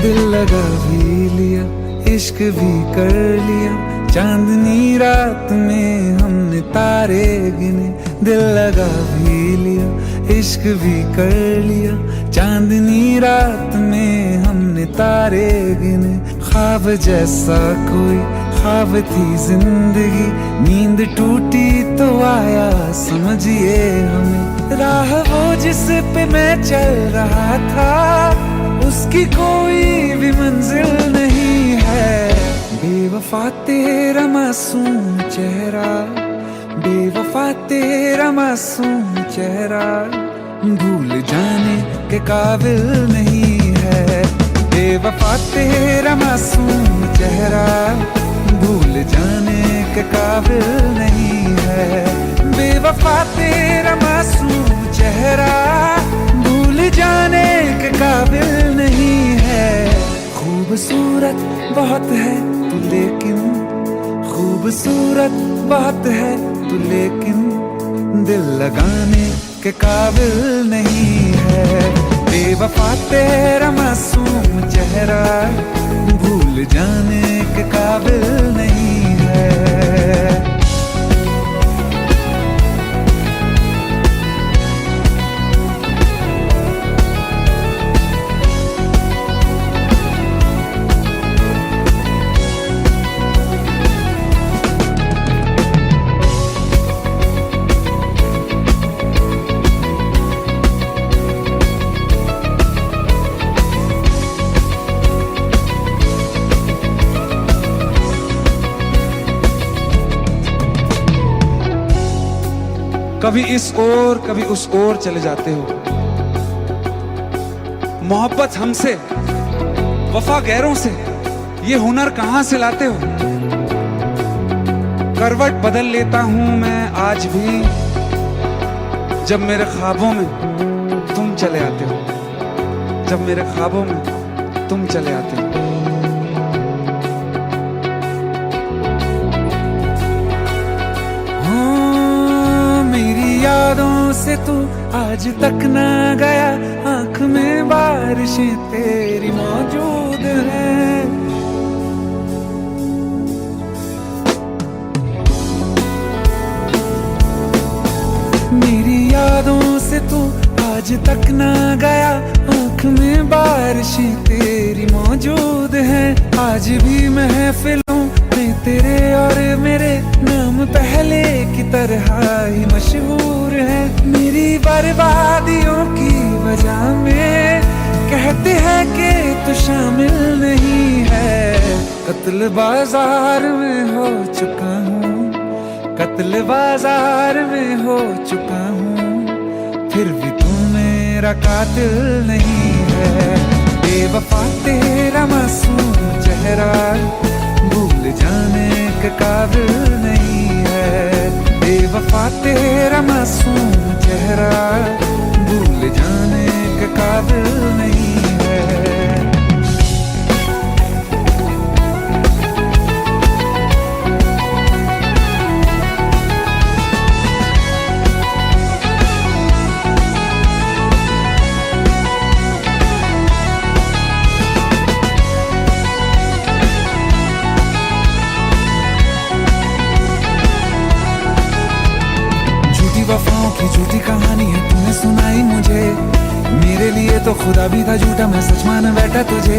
दिल लगा भी लिया, इश्क भी कर लिया, चांदनी रात में हमने तारे गिने। दिल लगा भी लिया, इश्क भी कर लिया, चांदनी रात में हमने तारे गिने। ख्वाब जैसा कोई ख्वाब थी जिंदगी, नींद टूटी तो आया समझिए हमें। राह वो जिस पे मैं चल रहा था, उसकी कोई भी मंजिल नहीं है। बेवफा तेरा मासूम चेहरा, बेवफा तेरा मासूम चेहरा, भूल जाने के काबिल नहीं है। बेवफा तेरा मासूम चेहरा, भूल जाने के काबिल नहीं है। बेवफा तेरा मासूम चेहरा, भूल जाने के काबिल नहीं है। खूबसूरत बहुत है तू लेकिन, खूबसूरत बहुत है तू लेकिन, दिल लगाने के काबिल नहीं है। बेवफा तेरा मासूम चेहरा, भूल जाने के काबिल नहीं है। कभी इस ओर कभी उस ओर चले जाते हो। मोहब्बत हमसे, वफा गैरों से, ये हुनर कहां से लाते हो। करवट बदल लेता हूं मैं आज भी, जब मेरे ख्वाबों में तुम चले आते हो, जब मेरे ख्वाबों में तुम चले आते हो। यादों से तू आज तक ना गया, आंख में बारिशें तेरी मौजूद हैं। मेरी यादों से तू आज तक ना गया, आंख में बारिशें तेरी मौजूद हैं। आज भी महफिलों में तेरे और मेरे नाम पहले की तरह ही मशहूर है। मेरी बर्बादियों की वजह में कहते हैं कि तू शामिल नहीं है। कत्ल बाजार में हो चुका हूँ, कत्ल बाजार में हो चुका हूँ, फिर भी तू मेरा कातिल नहीं है। बेवफा तेरा मासूम चेहरा, भूल जाने के काबिल नहीं है। बेवफा तेरा मासूम चेहरा, भूल जाने के काबिल नहीं है। वफाओं की झूठी कहानी है तूने सुनाई मुझे, मेरे लिए तो खुदा भी था झूठा, मैं सच मान बैठा तुझे।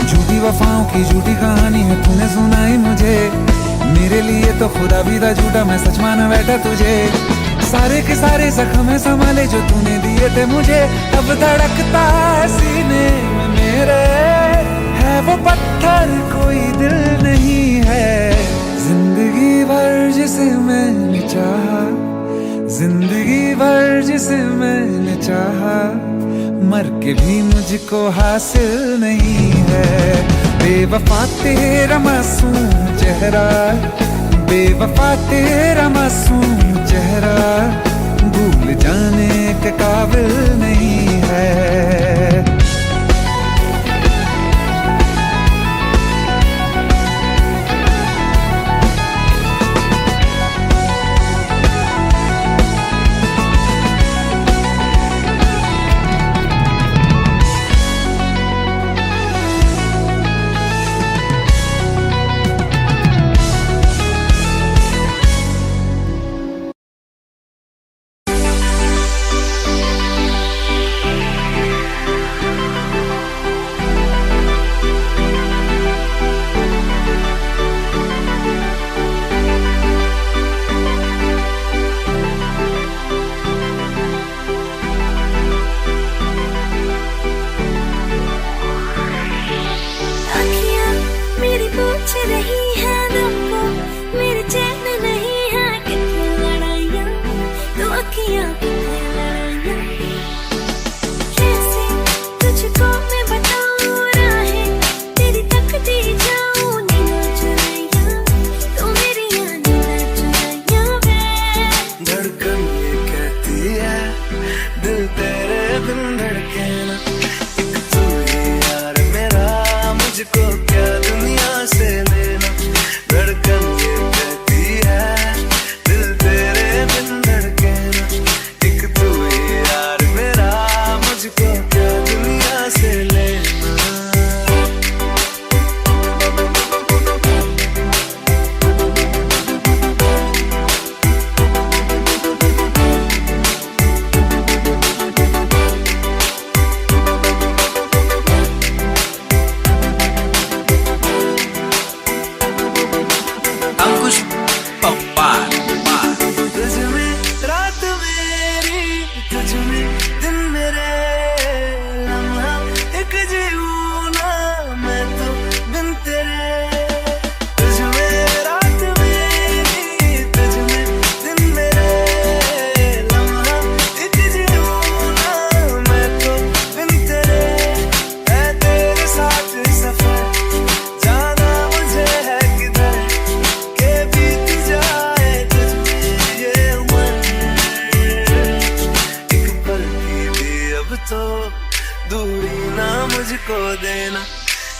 झूठी वफाओं की झूठी कहानी है तूने सुनाई मुझे, मेरे लिए तो खुदा भी था झूठा, मैं सच मान बैठा तुझे। सारे के सारे जख्म संभाले जो तूने दिए थे मुझे, अब धड़कता है सीने में मेरे, है वो पत्थर कोई दिल नहीं है। जिंदगी भर जिसे मैंने चाहा, जिंदगी भर जिसे मैंने चाहा, मर के भी मुझको हासिल नहीं है। बेवफा तेरा मासूम चेहरा, बेवफा तेरा मासूम चेहरा, भूल जाने के काबिल नहीं है।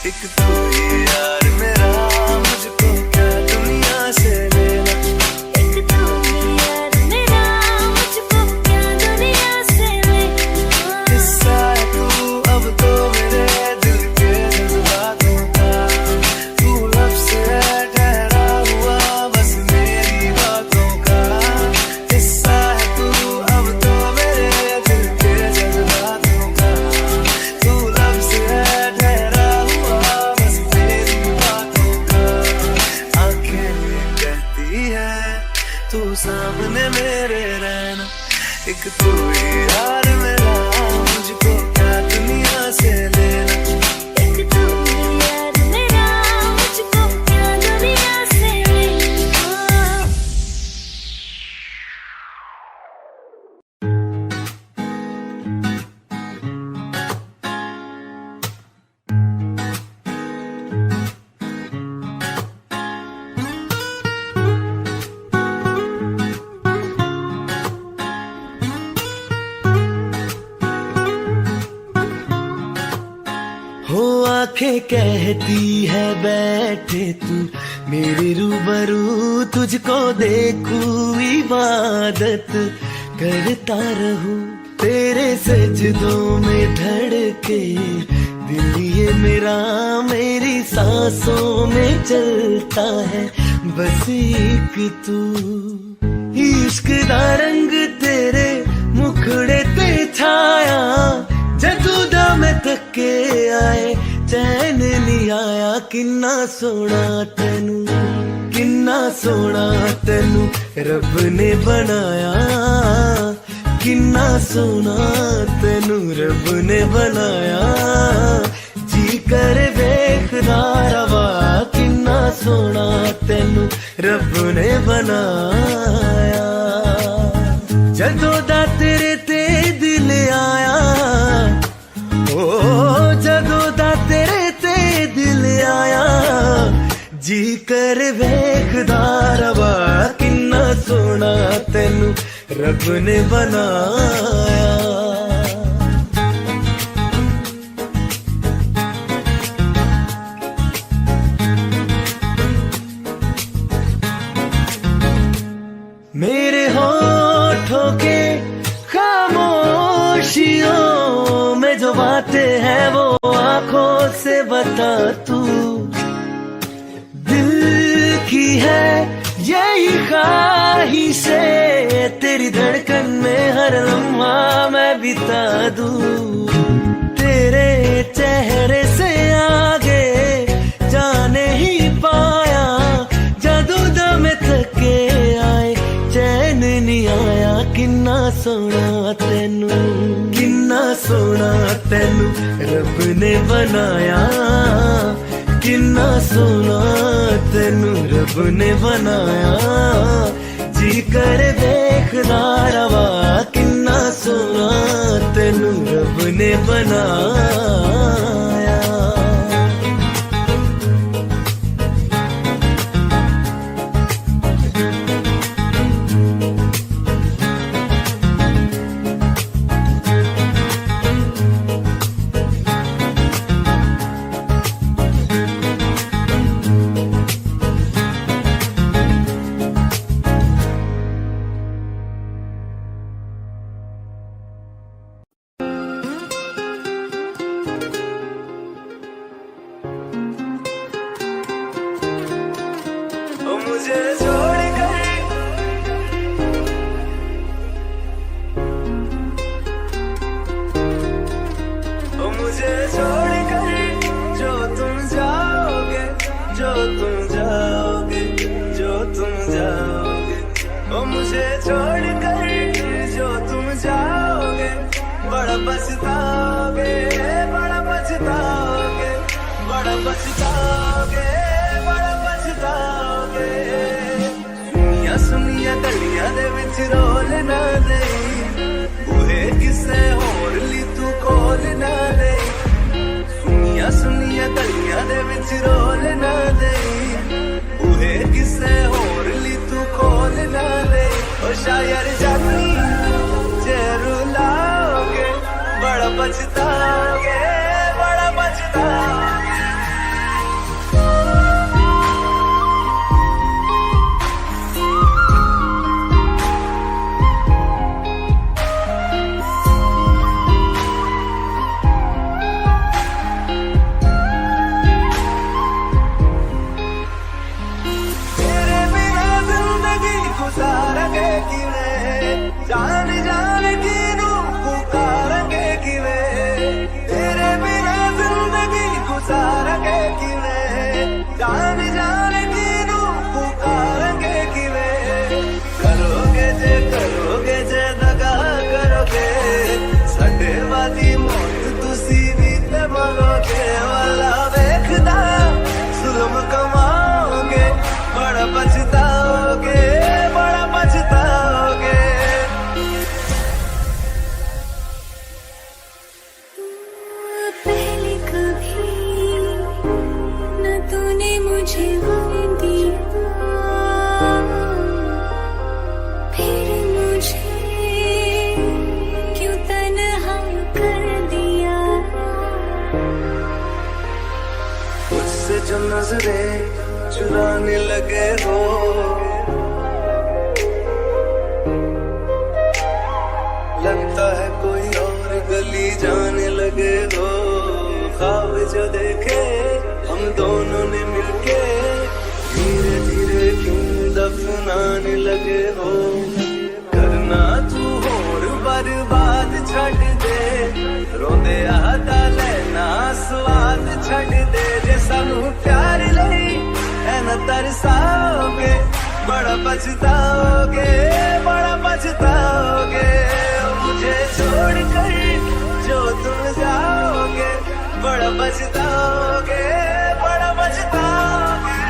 एक तू ही यार मेरा, मुझको क्या दुनिया से लेना। एक तू ही यार मेरा, मुझको क्या दुनिया से लेना। किस्सा है तू अब तो मेरे दिल के जज्बातों का, तू लब से है ठहरा हुआ बस मेरी बातों का। किस्सा है तू अब तो मेरे दिल के जज्बातों का, तू लब से है ठहरा हुआ बस मेरी बातों का। आंखें कहती है तू सामने मेरे रहना, एक तू ही यार मेरा, मुझको क्या दुनिया से लेना। एक तू ही यार मेरा, मुझको क्या दुनिया से लेना। हो आंखें कहती है बैठे तू मेरे रूबरू, तुझको देखूं इबादत करता रहूं, तेरे सजदों में धड़के दिल ये मेरा, मेरी सांसों में चलता है बस एक तू। इश्क दा रंग तेरे मुखड़े ते छाया, जदू दा मैं थके आए चैन नहीं आया। किन्ना सोना तेनू, किन्ना सोना तेनू रब ने बनाया, किन्ना सोना तेनू रब ने बनाया। जी कर वेखदा रवा, किन्ना सोना तेनू रब ने बनाया। जदों दा तेरे ते दिल आया, ओ जदों दा तेरे ते दिल आया, जी कर वेखदा रवा, किन्ना सोना तेनू रब ने बनाया। मेरे होठों के खामोशियों में जो बातें हैं वो आंखों से बता तू। दिल की है यही ख्वाहिशें, तेरी धड़कन में हर लम्हा मैं बिता दूं। तेरे चेहरे से आगे जाने ही पाया, जादू दम थके आए चैन नहीं आया। किन्ना सोना तेनू, किन्ना सोना तेनू रब ने बनाया, किन्ना सोना तेनू रब ने बनाया। जी कर देखदा रवा, किन्ना सोना तेनू रब ने बनाया। मुझे छोड़ कर मुझे छोड़ कर जो तुम जाओगे, जो तुम जाओगे, जो तुम जाओगे। ओ मुझे छोड़ कर जो तुम जाओगे, बड़ा पछताओगे, बड़ा पछताओगे, बड़ा पछताओगे, बड़ा पछताओगे। सुनिया सुनिया गलियां दे विच रोल ना दे, बूहे किसे होर ली तू खोल ना दे। सुनिया सुनिया गलियां दे विच रोल ना दे, बूहे किसे होर ली तू खोल ना दे। ओ शायर जानी जे रुलाओगे, बड़ा पछताओगे, बड़ा पछताओगे। गुजारेंगे किवें जान जान किनू पुकारेंगे किवें तेरे बिना जिंदगी गुजारेंगे किवें जान जान किनू पुकारेंगे किवें करोगे जे दगा करोगे साडे वाली मौत तुसी भी ते मरोगे वाला वेखदा जुल्म कमाओगे बड़ा पछताओगे बड़ा पछताओगे पहले कभी न तूने मुझे गम दिया फिर मुझे क्यों तन्हा कर दिया मुझसे जो नजरें चुराने लगे हो लगता है कोई और गली जाने लगे हो ख्वाब जो देखे हम दोनों ने मिलके धीरे धीरे क्यों दफनाने लगे हो करना तू और बर्बाद छड़ दे रोंदे आता लेना स्वाद छड़ दे जे सानू प्यार लई न तरसाओगे बड़ा पछताओगे बड़ा पछताओगे मुझे छोड़कर जो तुम जाओगे बड़ा पछताओगे बड़ा पछताओगे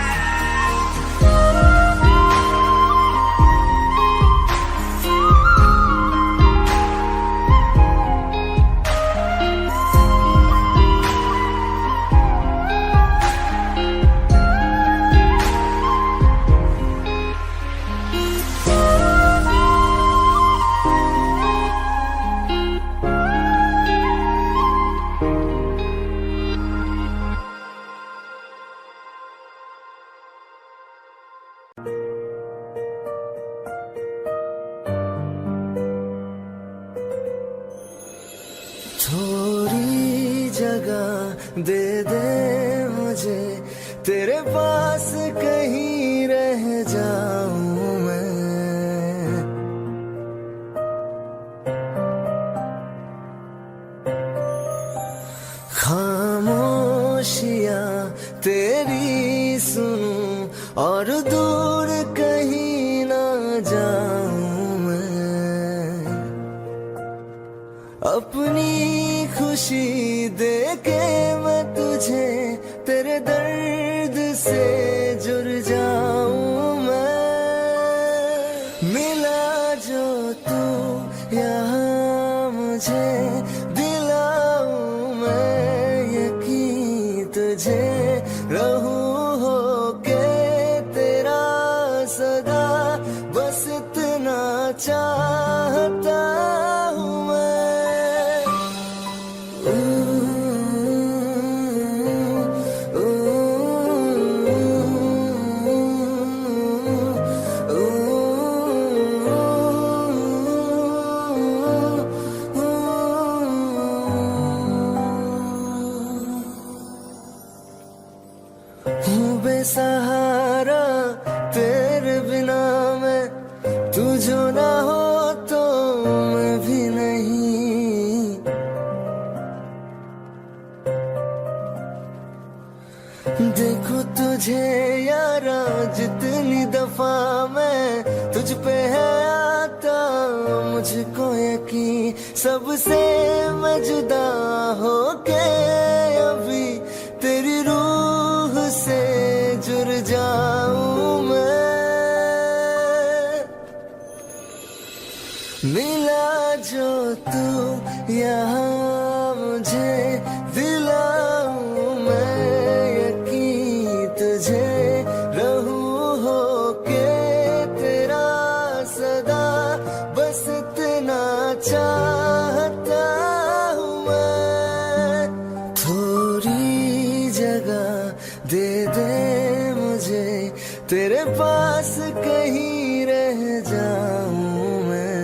थोड़ी जगह दे दे मुझे तेरे पास कहीं रह जाऊं मैं खामोशियां तेरी सुनूं और दूर कहीं ना जाऊं मैं अपनी खुशी दे के मैं तुझे तेरे दर्द से जुड़ जाऊं मैं मिला जो तू यहाँ मुझे दिलाऊं मैं यकीन तुझे रहूं हो के तेरा सदा बस इतना चाहता हूँ मैं बेसहारा तेरे बिना मैं तू जो ना हो तो मैं भी नहीं देखो तुझे यारा जितनी दफा मैं तुझ पे है आता मुझको यकीन सबसे मैं जुदा हो के अभी तेरी रूह से जुड़ जाऊं मैं मिला जो तू यहाँ मुझे दिलाऊं मैं यकीन तुझे रहूं हो के तेरा सदा बस इतना चाहता हूँ मैं थोड़ी जगह दे दे मुझे तेरे पास कहीं रह जाऊं मैं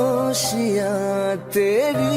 खामोशियां तेरी